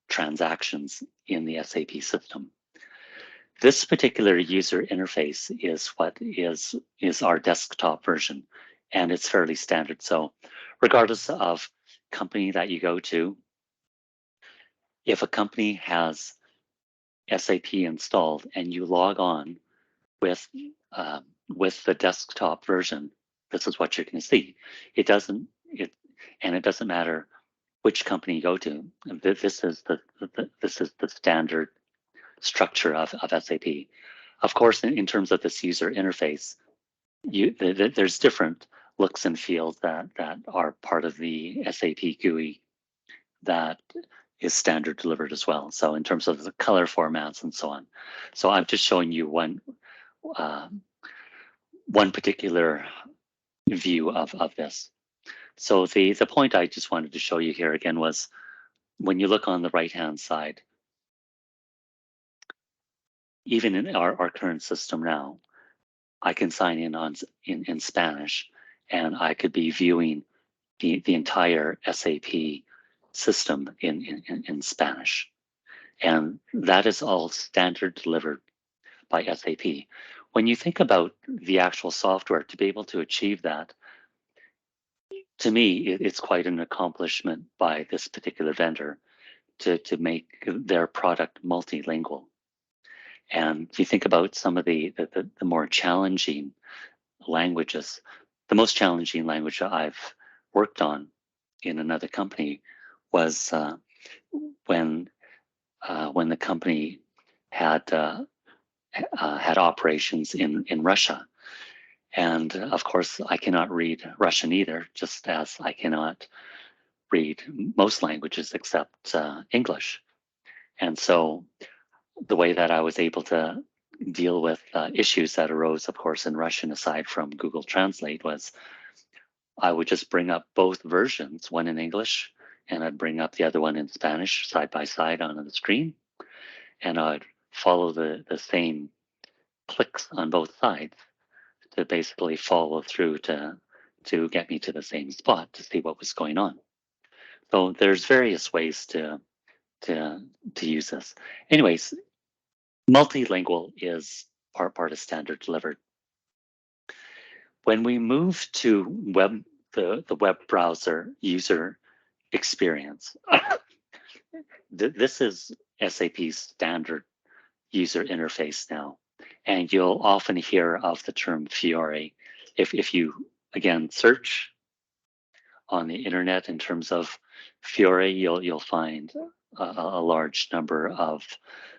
transactions in the SAP system. This particular user interface is what is our desktop version, and it's fairly standard. So regardless of company that you go to, if a company has SAP installed and you log on with the desktop version, this is what you're going to see. It doesn't matter which company you go to. This is the standard structure of SAP. Of course, in terms of this user interface, there's different looks and feels that are part of the SAP GUI that is standard delivered as well. So in terms of the color formats and so on. So I'm just showing you one particular view of this. So the point I just wanted to show you here again was when you look on the right-hand side, even in our current system now, I can sign in in Spanish, and I could be viewing the entire SAP system in Spanish. And that is all standard delivered by SAP. When you think about the actual software to be able to achieve that, to me, it's quite an accomplishment by this particular vendor to make their product multilingual. And if you think about some of the more challenging languages, the most challenging language I've worked on in another company was when the company had operations in Russia. And of course, I cannot read Russian either, just as I cannot read most languages except English. And so the way that I was able to deal with issues that arose, of course, in Russian, aside from Google Translate, was I would just bring up both versions, one in English, and I'd bring up the other one in Spanish side by side on the screen. And I'd follow the same clicks on both sides to basically follow through to get me to the same spot to see what was going on. So there's various ways to use this. Anyways, multilingual is part of standard delivered. When we move to the web browser user experience, this is SAP's standard user interface now. And you'll often hear of the term Fiore. If you, again, search on the internet in terms of Fiori, you'll find a large number of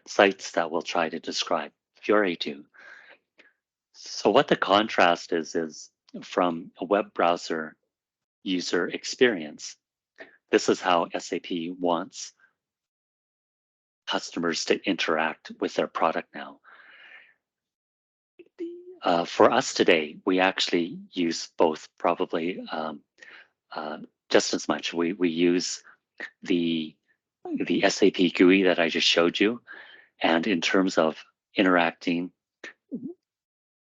sites that will try to describe Fiori to. So what the contrast is from a web browser user experience. This is how SAP wants customers to interact with their product now. For us today, we actually use both probably just as much. We use the SAP GUI that I just showed you, and in terms of interacting,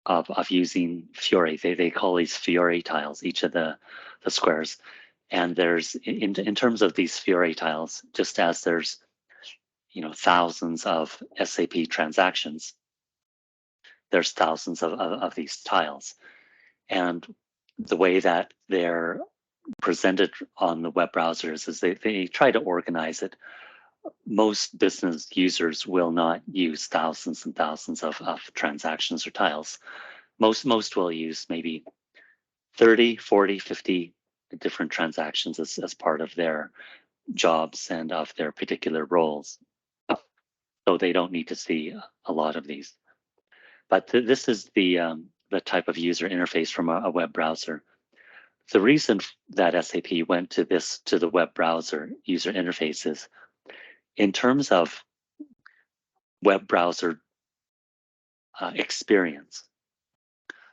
of using Fiori, they call these Fiori tiles, each of the squares. And there's in terms of these Fiori tiles, just as there's thousands of SAP transactions, there's thousands of these tiles. And the way that they're presented on the web browsers is they try to organize it. Most business users will not use thousands and thousands of transactions or tiles. Most will use maybe 30, 40, 50 different transactions as part of their jobs and of their particular roles. So they don't need to see a lot of these. But this is the type of user interface from a web browser. The reason that SAP went to the web browser user interface is in terms of web browser experience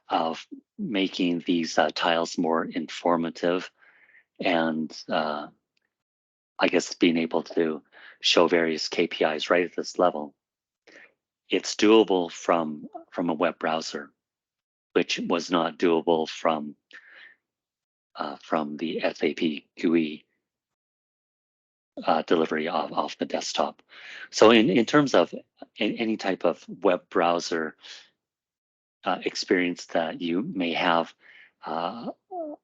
of making these tiles more informative and I guess being able to show various KPIs right at this level. It's doable from a web browser, which was not doable from the SAP GUI delivery off the desktop. So in terms of any type of web browser experience that you may have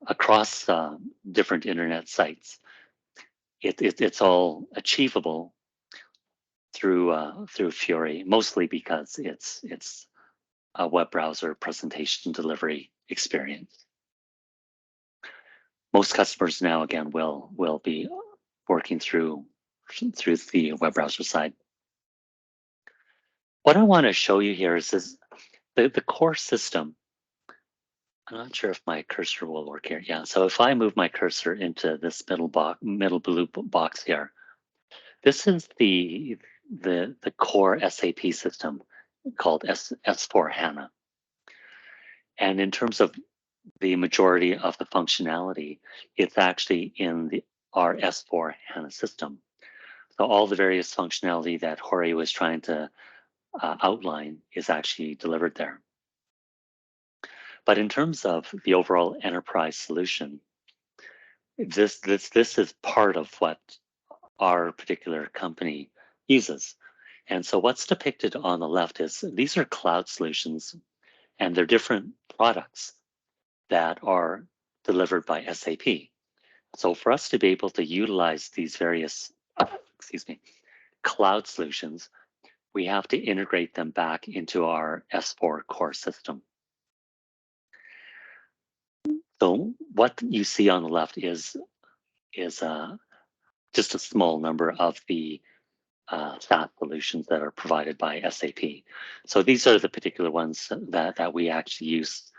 across different internet sites, it's all achievable through Fiori, mostly because it's a web browser presentation delivery experience. Most customers now, again, will be working through the web browser side. What I want to show you here is the core system. I'm not sure if my cursor will work here. Yeah, so if I move my cursor into this middle blue box here, this is the core SAP system called S/4HANA. And in terms of the majority of the functionality, it's actually in our S/4HANA system. So all the various functionality that Jorge was trying to outline is actually delivered there. But in terms of the overall enterprise solution, this is part of what our particular company uses. And so what's depicted on the left is these are cloud solutions, and they're different products that are delivered by SAP. So for us to be able to utilize these various, cloud solutions, we have to integrate them back into our S4 core system. So what you see on the left is just a small number of the SaaS solutions that are provided by SAP. So these are the particular ones that we actually use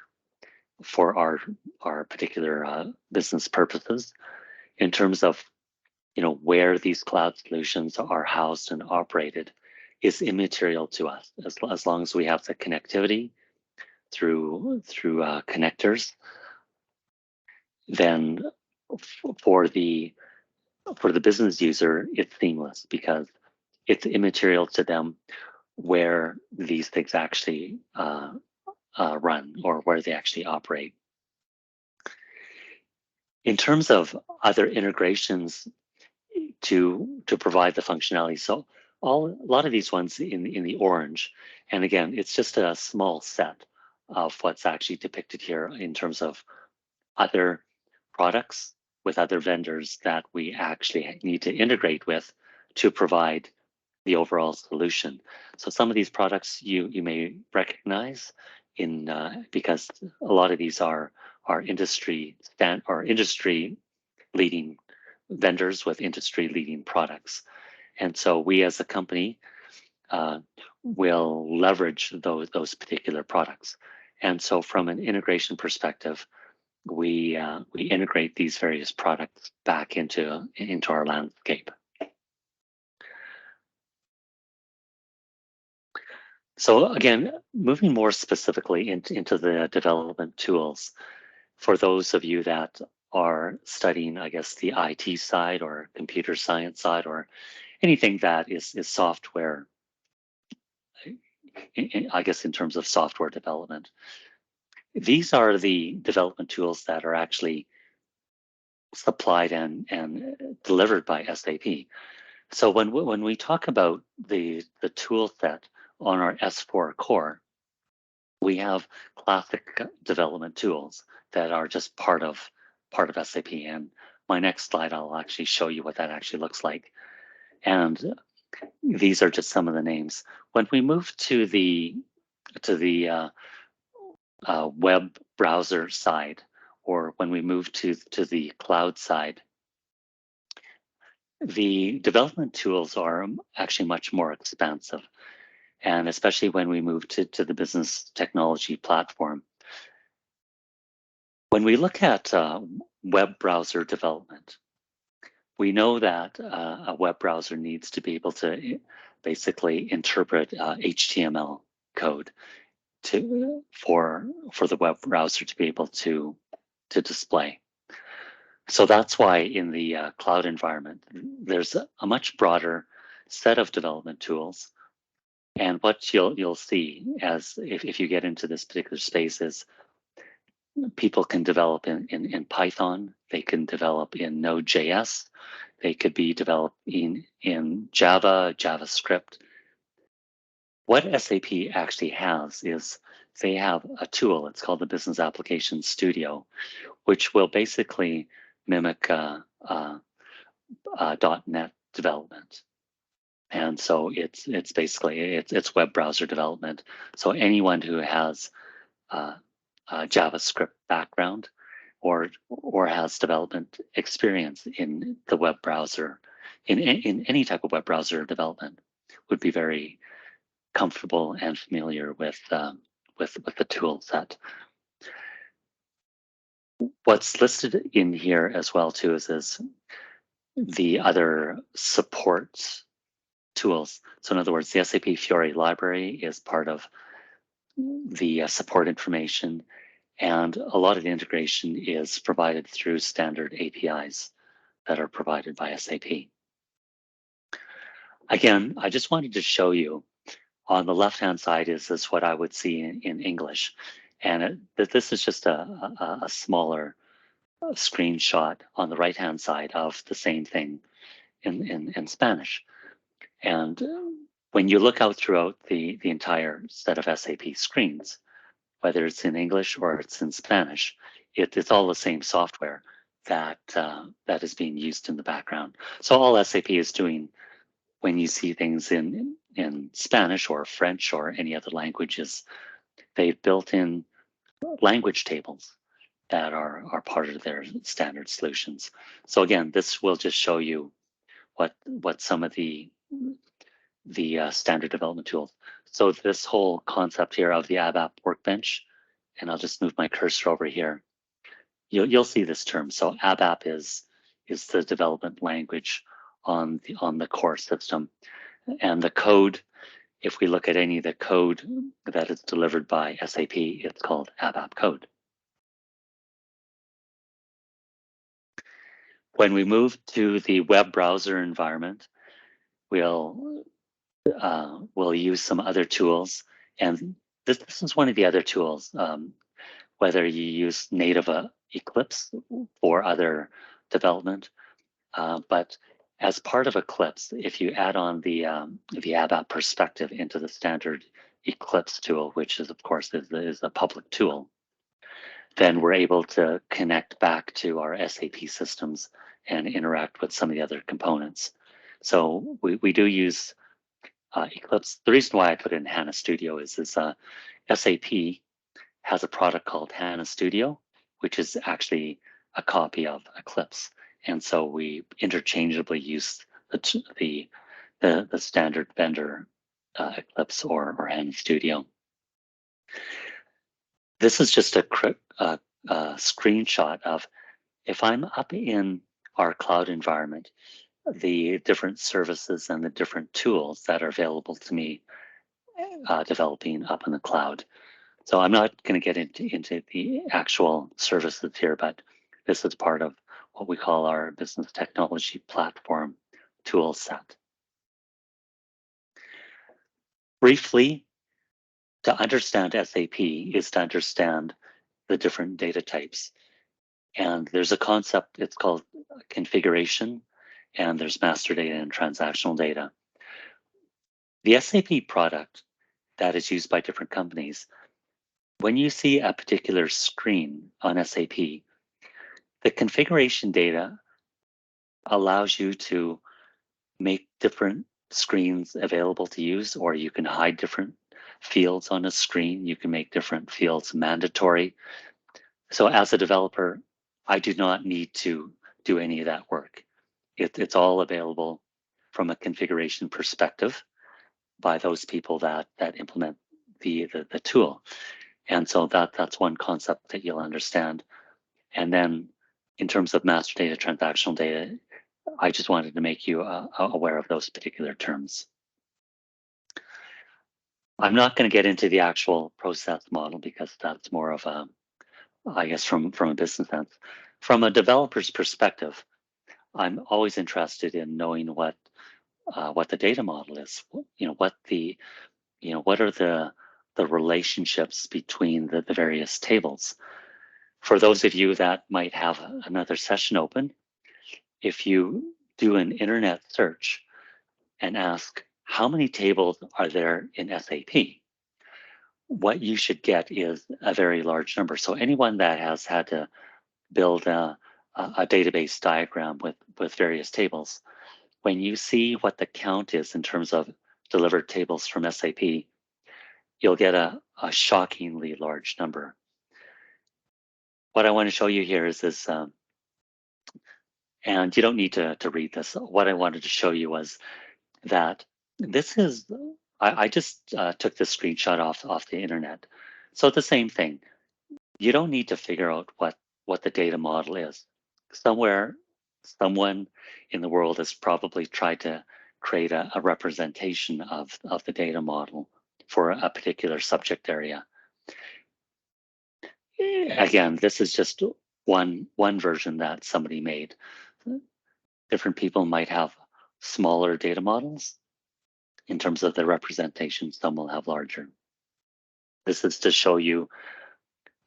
for our particular business purposes. In terms of where these cloud solutions are housed and operated is immaterial to us as long as we have the connectivity through connectors. Then for the business user, it's seamless because it's immaterial to them where these things actually run or where they actually operate. In terms of other integrations to provide the functionality, so a lot of these ones in the orange, and again, it's just a small set of what's actually depicted here in terms of other products with other vendors that we actually need to integrate with to provide the overall solution. So some of these products you may recognize because a lot of these are industry leading vendors with industry leading products. And so we as a company will leverage those particular products. And so from an integration perspective, we integrate these various products back into our landscape. So again, moving more specifically into the development tools, for those of you that are studying, I guess, the IT side or computer science side or anything that is software, I guess in terms of software development, these are the development tools that are actually supplied and delivered by SAP. So when we talk about the tool set on our S4 core, we have classic development tools that are just part of SAP. And my next slide, I'll actually show you what that actually looks like. And these are just some of the names. When we move to the web browser side, or when we move to the cloud side, the development tools are actually much more expansive. And especially when we move to the business technology platform. When we look at web browser development, we know that a web browser needs to be able to basically interpret HTML code for the web browser to be able to display. So that's why in the cloud environment, there's a much broader set of development tools. And what you'll see as if you get into this particular space is people can develop in Python, they can develop in Node.js, they could be developing in Java, JavaScript. What SAP actually has is they have a tool, it's called the Business Application Studio, which will basically mimic .NET development. And so it's basically it's web browser development. So anyone who has a JavaScript background or has development experience in the web browser, in any type of web browser development, would be very comfortable and familiar with the tool set. What's listed in here as well too is the other support tools. So in other words, the SAP Fiori library is part of the support information, and a lot of the integration is provided through standard APIs that are provided by SAP. Again, I just wanted to show you on the left-hand side is what I would see in English, and this is just a smaller screenshot on the right-hand side of the same thing in Spanish. And when you look out throughout the entire set of SAP screens, whether it's in English or it's in Spanish, it's all the same software that is being used in the background. So all SAP is doing when you see things in Spanish or French or any other languages, they've built in language tables that are part of their standard solutions. So again, this will just show you what some of the standard development tools. So this whole concept here of the ABAP workbench, and I'll just move my cursor over here. You'll see this term. So ABAP is the development language on the core system, and the code. If we look at any of the code that is delivered by SAP, it's called ABAP code. When we move to the web browser environment, we'll use some other tools, and this is one of the other tools. Whether you use native Eclipse or other development, but as part of Eclipse, if you add on the ABAP perspective into the standard Eclipse tool, which is of course is a public tool, then we're able to connect back to our SAP systems and interact with some of the other components. So we do use Eclipse. The reason why I put in HANA Studio is SAP has a product called HANA Studio, which is actually a copy of Eclipse. And so we interchangeably use the standard vendor Eclipse or HANA Studio. This is just a screenshot of, if I'm up in our cloud environment, the different services and the different tools that are available to me developing up in the cloud. So I'm not going to get into the actual services here, but this is part of what we call our business technology platform tool set. Briefly, to understand SAP is to understand the different data types. And there's a concept, it's called configuration, and there's master data and transactional data. The SAP product that is used by different companies, when you see a particular screen on SAP, the configuration data allows you to make different screens available to use, or you can hide different fields on a screen. You can make different fields mandatory. So as a developer, I do not need to do any of that work. It's all available from a configuration perspective by those people that implement the tool. And so that's one concept that you'll understand. And then in terms of master data, transactional data, I just wanted to make you aware of those particular terms. I'm not going to get into the actual process model because that's more of a, I guess, from a business sense. From a developer's perspective, I'm always interested in knowing what the data model is. What are the relationships between the various tables. For those of you that might have another session open, if you do an internet search and ask how many tables are there in SAP, what you should get is a very large number. So anyone that has had to build a database diagram with various tables, when you see what the count is in terms of delivered tables from SAP, you'll get a shockingly large number. What I want to show you here is this, and you don't need to read this. What I wanted to show you was that this is, I just took this screenshot off the internet. So the same thing. You don't need to figure out what the data model is. Somewhere, someone in the world has probably tried to create a representation of the data model for a particular subject area. Again, this is just one version that somebody made. Different people might have smaller data models in terms of the representation. Some will have larger. This is to show you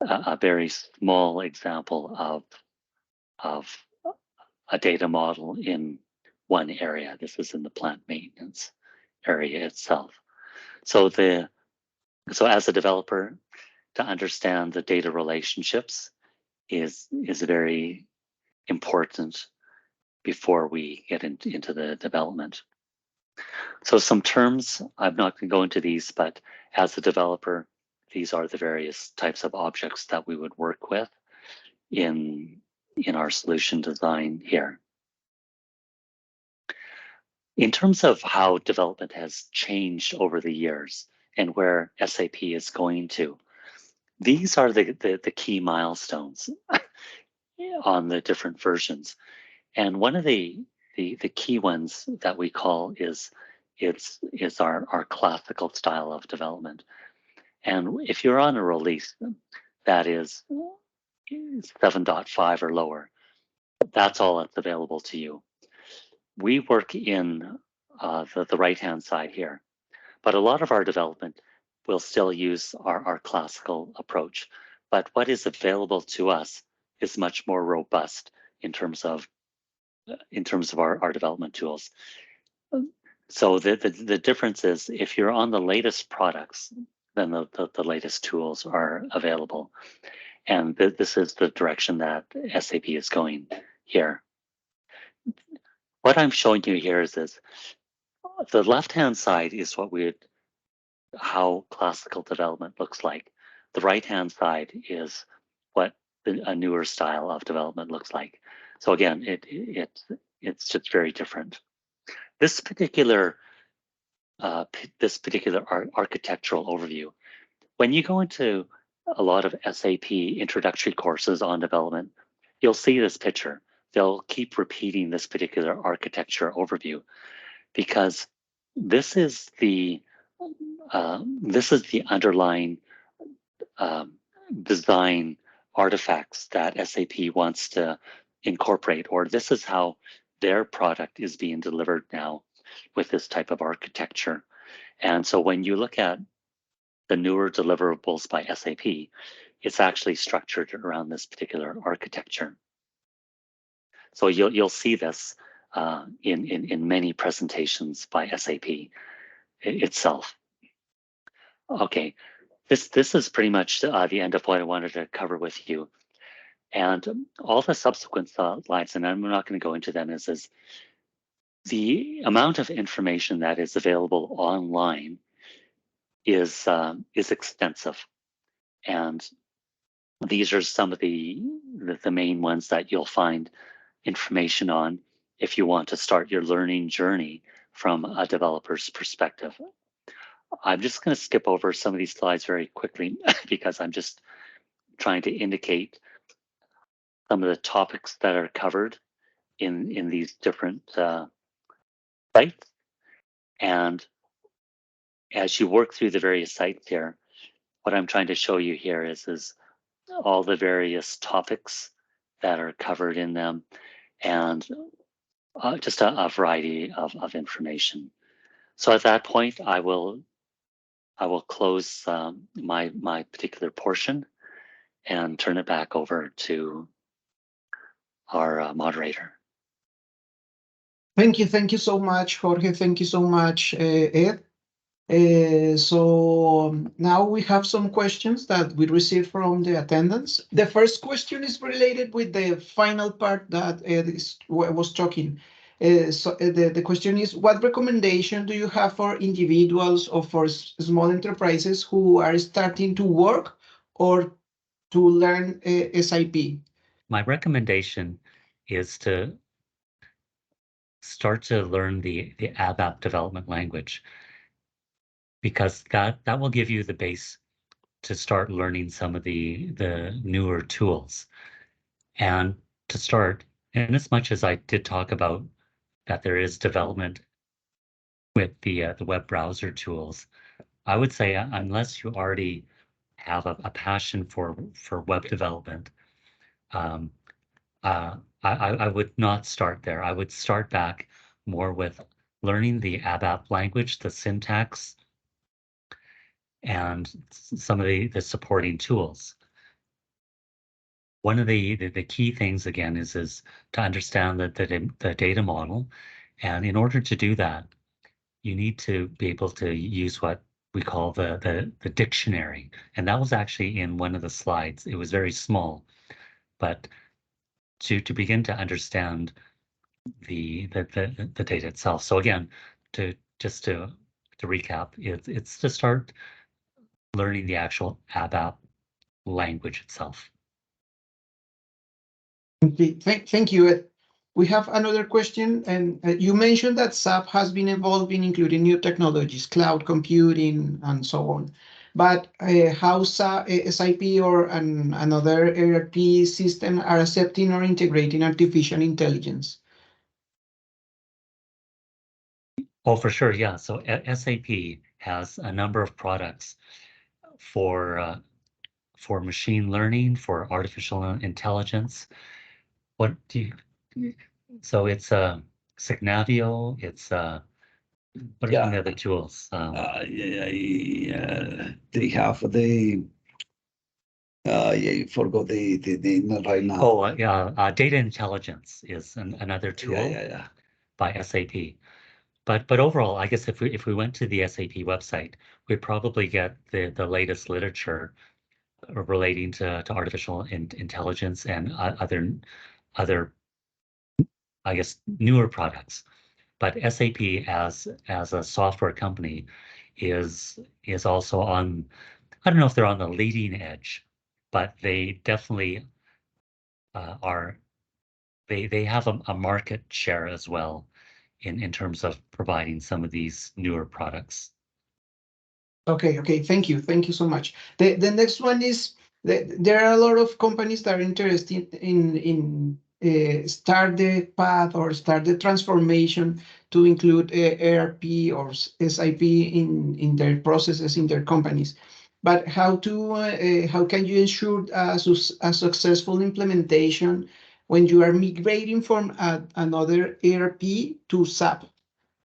a very small example of a data model in one area. This is in the plant maintenance area itself. So as a developer, to understand the data relationships is very important before we get into the development. So some terms, I'm not going to go into these, but as a developer, these are the various types of objects that we would work with in our solution design here. In terms of how development has changed over the years and where SAP is going to, these are the key milestones on the different versions. And one of the key ones that we call is our classical style of development. And if you're on a release that is 7.5 or lower, that's all that's available to you. We work in the right-hand side here, but a lot of our development will still use our classical approach. But what is available to us is much more robust in terms of our development tools. So the difference is, if you're on the latest products, then the latest tools are available. And this is the direction that SAP is going here. What I'm showing you here is this. The left-hand side is how classical development looks like. The right-hand side is what a newer style of development looks like. So again, it's just very different. This particular architectural overview, when you go into a lot of SAP introductory courses on development, you'll see this picture. They'll keep repeating this particular architecture overview because this is the underlying design artifacts that SAP wants to incorporate, or this is how their product is being delivered now with this type of architecture. And so when you look at the newer deliverables by SAP, it's actually structured around this particular architecture. So you'll see this in many presentations by SAP itself. Okay, this is pretty much the end of what I wanted to cover with you. And all the subsequent slides, and I'm not going to go into them, is the amount of information that is available online is extensive. And these are some of the main ones that you'll find information on if you want to start your learning journey from a developer's perspective. I'm just going to skip over some of these slides very quickly because I'm just trying to indicate some of the topics that are covered in these different sites. And as you work through the various sites here, what I'm trying to show you here is all the various topics that are covered in them, and just a variety of information. So at that point, I will close my particular portion and turn it back over to our moderator. Thank you so much, Jorge. Thank you so much, Ed. So now we have some questions that we received from the attendants. The first question is related with the final part that Ed was talking. So the question is, what recommendation do you have for individuals or for small enterprises who are starting to work or to learn SAP? My recommendation is to start to learn the ABAP development language, because that will give you the base to start learning some of the newer tools. And to start, and as much as I did talk about that there is development with the web browser tools, I would say unless you already have a passion for web development, I would not start there. I would start back more with learning the ABAP language, the syntax, and some of the supporting tools. One of the key things, again, is to understand the data model. And in order to do that, you need to be able to use what we call the dictionary. And that was actually in one of the slides. It was very small, but to begin to understand the data itself. So again, to recap, it's to start learning the actual ABAP language itself. Okay, thank you, Ed. We have another question, and you mentioned that SAP has been evolving, including new technologies, cloud computing, and so on. But how SAP or another ERP system are accepting or integrating artificial intelligence? Oh, for sure, yeah. So SAP has a number of products for machine learning, for artificial intelligence. What do you? So it's Signavio. It's what are some of the other tools? They have the I forgot the name right now. Oh, yeah. Data intelligence is another tool by SAP. But overall, I guess if we went to the SAP website, we'd probably get the latest literature relating to artificial intelligence and other I guess newer products. But SAP as a software company is also on, I don't know if they're on the leading edge, but they definitely are they have a market share as well in terms of providing some of these newer products. Okay, thank you so much. The next one is there are a lot of companies that are interested in start the path or start the transformation to include ERP or SAP in their processes in their companies. But how can you ensure a successful implementation when you are migrating from another ERP to SAP?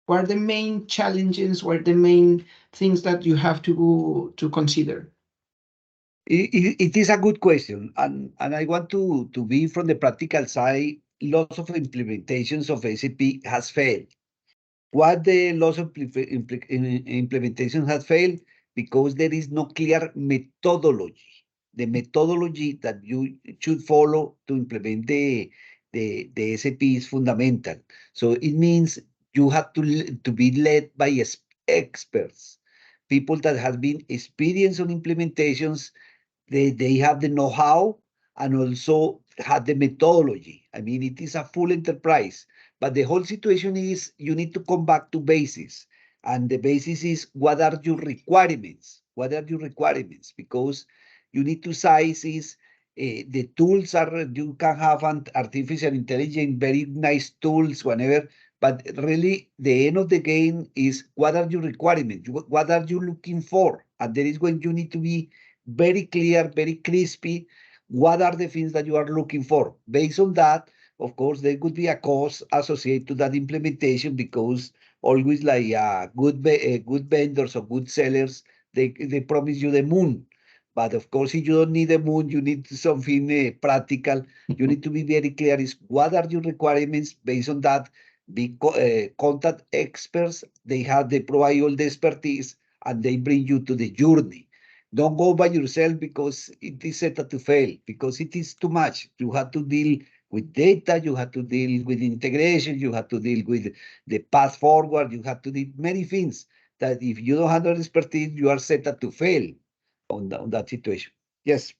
What are the main challenges? What are the main things that you have to consider? It is a good question, and I want to be from the practical side. Lots of implementations of SAP has failed. What the lots of implementation has failed? Because there is no clear methodology. The methodology that you should follow to implement the SAP is fundamental. So it means you have to be led by experts, people that have been experienced on implementations. They have the know-how and also have the methodology. I mean, it is a full enterprise, but the whole situation is you need to come back to basics. And the basis is, what are your requirements? What are your requirements? Because you need to size is, the tools are, you can have an artificial intelligence, very nice tools, whatever, but really the end of the game is, what are your requirements? What are you looking for? And there is when you need to be very clear, very crispy, what are the things that you are looking for. Based on that, of course, there could be a cost associated to that implementation, because always like good vendors or good sellers, they promise you the moon. But of course, if you don't need the moon, you need something practical. You need to be very clear is, what are your requirements. Based on that, contact experts. They provide all the expertise, and they bring you to the journey. Don't go by yourself, because it is set to fail, because it is too much. You have to deal with data, you have to deal with integration, you have to deal with the path forward, you have to do many things that if you don't have that expertise, you are set to fail on that situation. Yes.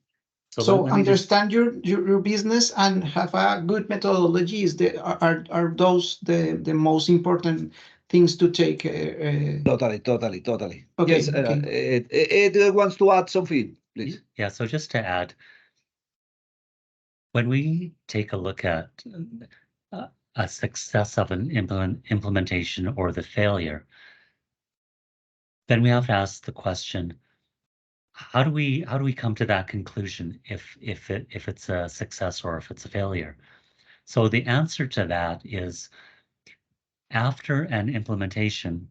So understand your business and have a good methodology are those the most important things to take. Totally. Okay, yes, Ed wants to add something, please. Yeah, so just to add, when we take a look at a success of an implementation or the failure, then we have to ask the question, how do we come to that conclusion if it's a success or if it's a failure? So the answer to that is, after an implementation,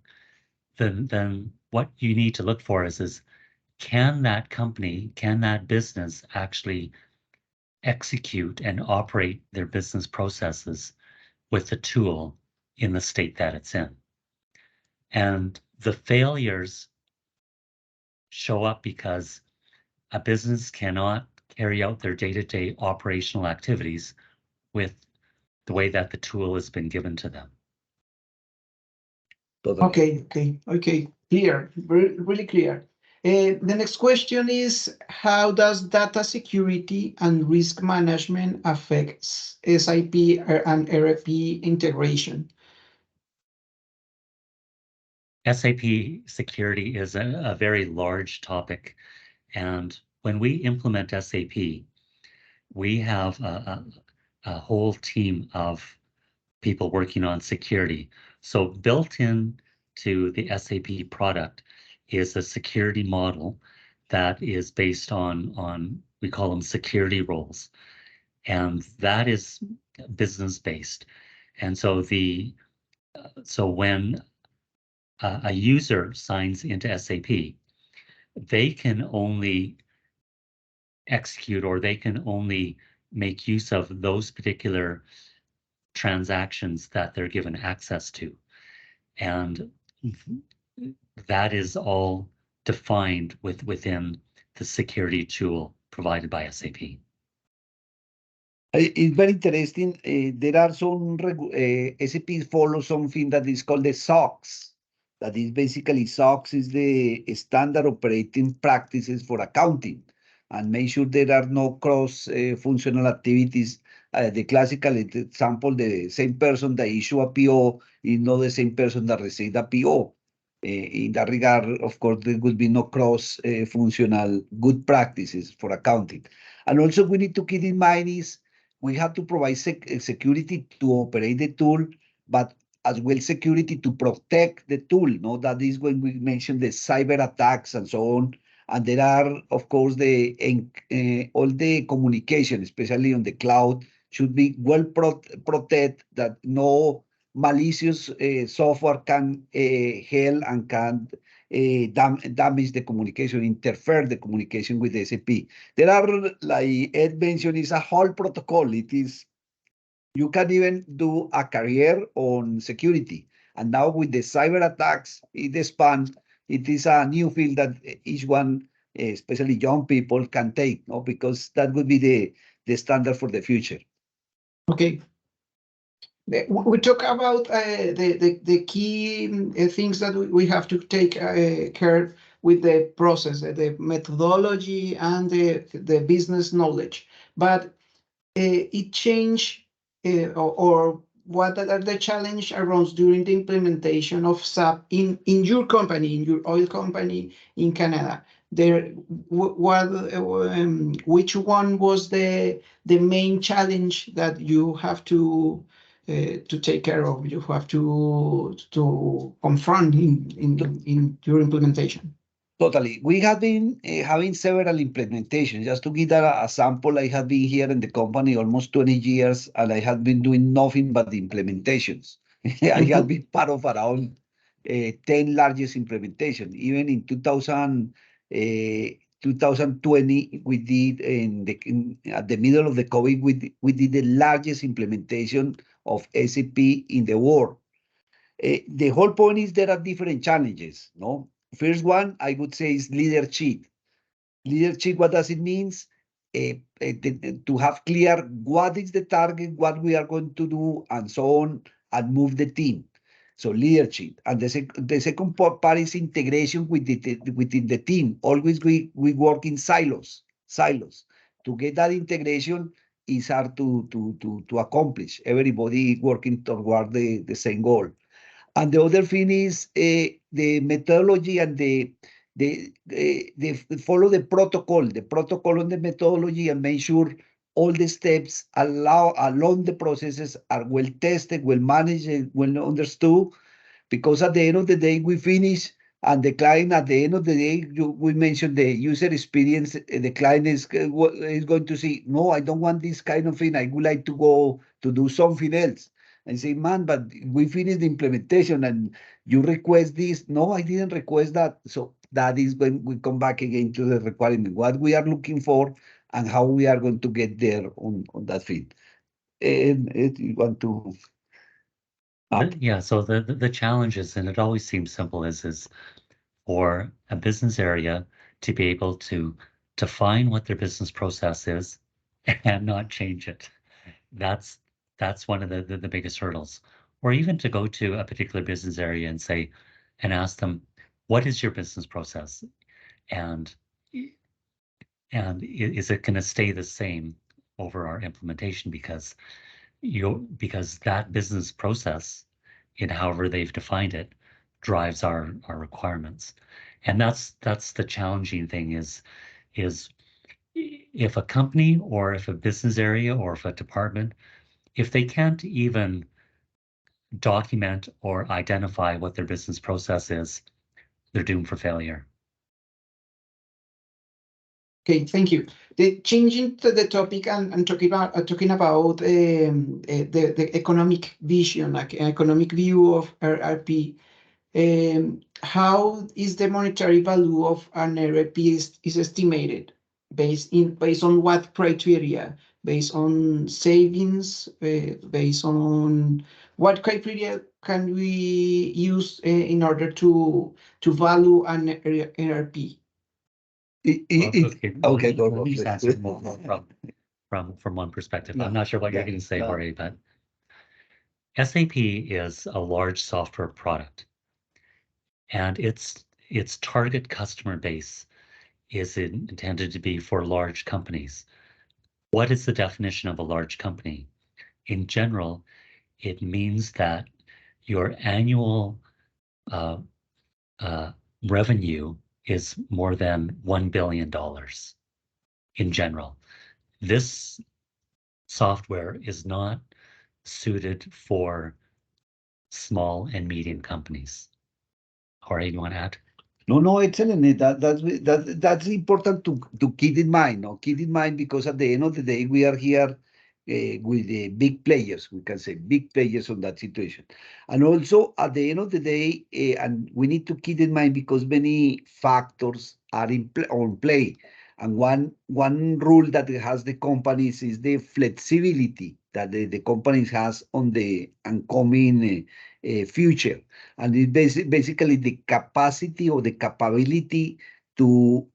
then what you need to look for is can that company, can that business actually execute and operate their business processes with the tool in the state that it's in? And the failures show up because a business cannot carry out their day-to-day operational activities with the way that the tool has been given to them. Okay, clear, really clear. The next question is, how does data security and risk management affects SAP and ERP integration? SAP security is a very large topic, and when we implement SAP, we have a whole team of people working on security. So built in to the SAP product is a security model that is based on we call them security roles, and that is business based. And so when a user signs into SAP, they can only execute or they can only make use of those particular transactions that they're given access to. And that is all defined within the security tool provided by SAP. It's very interesting. There are some SAP follows something that is called the SOX. That is basically SOX is the standard operating practices for accounting, and make sure there are no cross functional activities the classical example, the same person that issue a PO is not the same person that received a PO. In that regard, of course, there will be no cross-functional good practices for accounting. And also we need to keep in mind is we have to provide security to operate the tool, but as well security to protect the tool. No, that is when we mention the cyber attacks and so on. And there are, of course, all the communication, especially on the cloud, should be well protected, that no malicious software can help and can damage the communication, interfere the communication with the SAP. There are, like Ed mentioned, is a whole protocol. It is, you can even do a career on security. And now with the cyber attacks, it expands. It is a new field that each one, especially young people, can take, no? Because that would be the standard for the future. Okay. We talk about the key things that we have to take care with the process, the methodology, and the business knowledge. But it changed, or what are the challenge arose during the implementation of SAP in your company, in your oil company in Canada? Which one was the main challenge that you have to take care of, you have to confront in your implementation? Totally. We have been having several implementations. Just to give that a sample, I have been here in the company almost 20 years, and I have been doing nothing but the implementations. I have been part of around 10 largest implementation. Even in 2020, we did at the middle of the COVID, we did the largest implementation of SAP in the world. The whole point is there are different challenges, no? First one, I would say, is leadership. Leadership, what does it mean? To have clear what is the target, what we are going to do, and so on, and move the team. So leadership. And the second part is integration within the team. Always we work in silos. To get that integration is hard to accomplish. Everybody working toward the same goal. And the other thing is the methodology and the follow the protocol on the methodology, and make sure all the steps along the processes are well tested, well managed, and well understood. Because at the end of the day, we finish, and the client, at the end of the day, we mentioned the user experience. The client is going to say, no, I don't want this kind of thing. I would like to go to do something else. And say, man, but we finished the implementation and you request this. No, I didn't request that. So that is when we come back again to the requirement, what we are looking for and how we are going to get there on that field. And you want to... Yeah, so the challenge is, and it always seems simple, is for a business area to be able to define what their business process is and not change it. That's one of the biggest hurdles. Or even to go to a particular business area and say, and ask them, what is your business process? And is it going to stay the same over our implementation? Because that business process, in however they've defined it, drives our requirements. And that's the challenging thing is if a company or if a business area or if a department, if they can't even document or identify what their business process is, they're doomed for failure. Okay, thank you. Changing to the topic and talking about the economic vision, like economic view of ERP. How is the monetary value of an ERP is estimated? Based on what criteria? Based on savings? Based on what criteria can we use in order to value an ERP? Okay, go let me just answer more from one perspective. Yeah. I'm not sure what you're going to say, Jorge, but SAP is a large software product, and its target customer base is intended to be for large companies. What is the definition of a large company? In general, it means that your annual revenue is more than $1 billion in general. This software is not suited for small and medium companies. Jorge, you want to add? No, excellent. That's important to keep in mind. No, keep in mind, because at the end of the day, we are here with the big players. We can say big players on that situation, and also at the end of the day, and we need to keep in mind, because many factors are on play, and one rule that has the companies is the flexibility that the companies has on the oncoming future. And it's basically the capacity or the capability to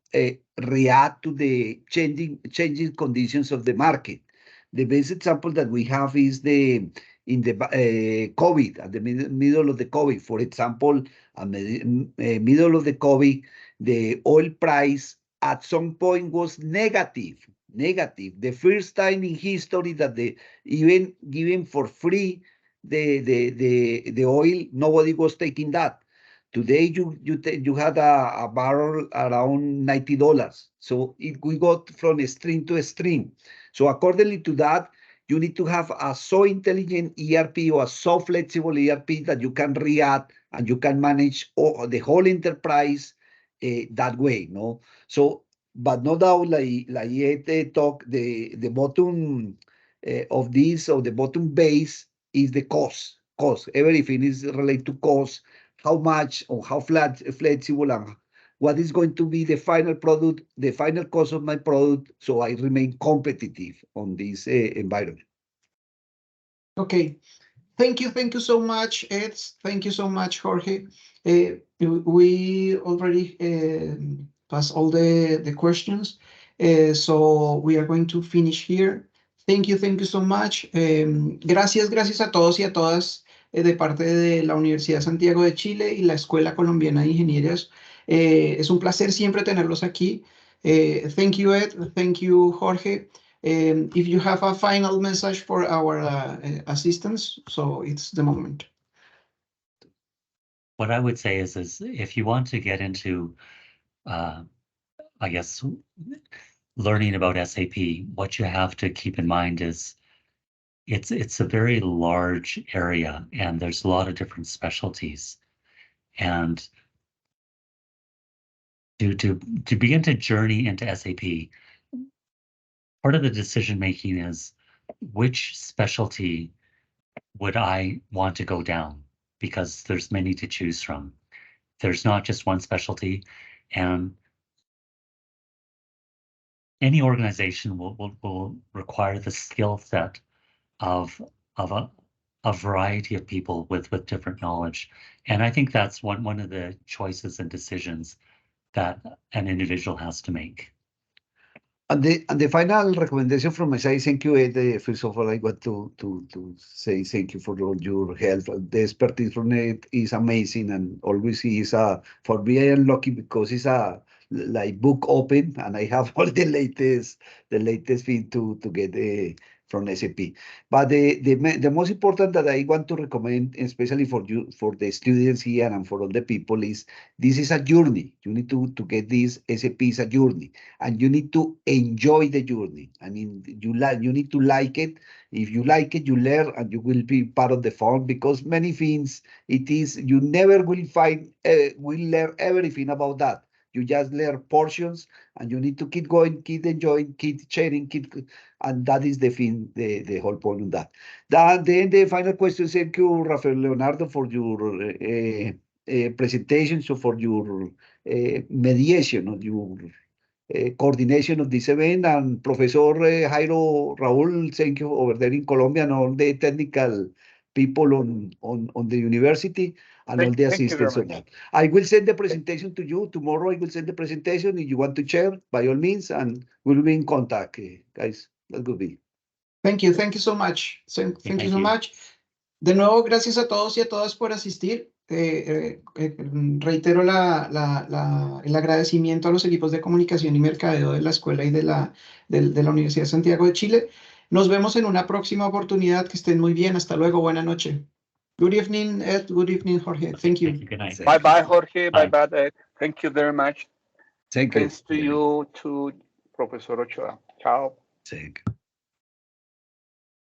react to the changing conditions of the market. The best example that we have is in the COVID, at the middle of the COVID. For example, at the middle of the COVID, the oil price at some point was negative. The first time in history that they even given for free the oil, nobody was taking that. Today you had a barrel around $90. So we got from extreme to extreme. So accordingly to that, you need to have a so intelligent ERP or a so flexible ERP that you can react and you can manage the whole enterprise that way, no? So, but no doubt, like talk, the bottom of this, or the bottom base, is the cost. Everything is related to cost, how much or how flexible, and what is going to be the final product, the final cost of my product, so I remain competitive on this environment. Okay. Thank you so much, Ed. Thank you so much, Jorge. We already passed all the questions, so we are going to finish here. Thank you so much. Gracias a todos y a todas de parte de la Universidad Santiago de Chile y la Escuela Colombiana de Ingenierías. Es un placer siempre tenerlos aquí. Thank you, Ed. Thank you, Jorge. If you have a final message for our assistants, so it's the moment. What I would say is if you want to get into, I guess, learning about SAP, what you have to keep in mind is it's a very large area, and there's a lot of different specialties. And to begin to journey into SAP, part of the decision making is which specialty would I want to go down, because there's many to choose from. There's not just one specialty, and any organization will require the skill set of a variety of people with different knowledge. And I think that's one of the choices and decisions that an individual has to make. And the final recommendation from my side, thank you, Ed. First of all, I want to say thank you for all your help. The expertise from Ed is amazing, and always is for me, I am lucky because it's like book open, and I have all the latest thing to get from SAP. But the most important that I want to recommend, especially for you, for the students here and for all the people, is this is a journey. You need to get this. SAP is a journey, and you need to enjoy the journey. I mean, you need to like it. If you like it, you learn, and you will be part of the fun, because many things you never will learn everything about that. You just learn portions, and you need to keep going, keep enjoying, keep sharing, and that is the thing, the whole point of that. Then the final question, thank you, Rafael Leonardo, for your presentation, so for your mediation, of your coordination of this event, and Professor Jairo Raúl, thank you over there in Colombia, and all the technical people on the university, and all the assistants on that. I will send the presentation to you tomorrow. I will send the presentation. If you want to share, by all means, and we'll be in contact, guys. That could be. Thank you so much. Thank you so much. De nuevo, gracias a todos y a todas por asistir. reitero el agradecimiento a los equipos de comunicación y mercadeo de la Escuela y de la Universidad de Santiago de Chile. Nos vemos en una próxima oportunidad. Que estén muy bien. Hasta luego. Buena noche. Good evening, Ed. Good evening, Jorge. Thank you. Good night. Thank Bye-bye, Jorge. Bye. Bye-bye, Ed. Thank you very much. Thank you. Thanks to you, to Professor Ochoa. Ciao. Thank you.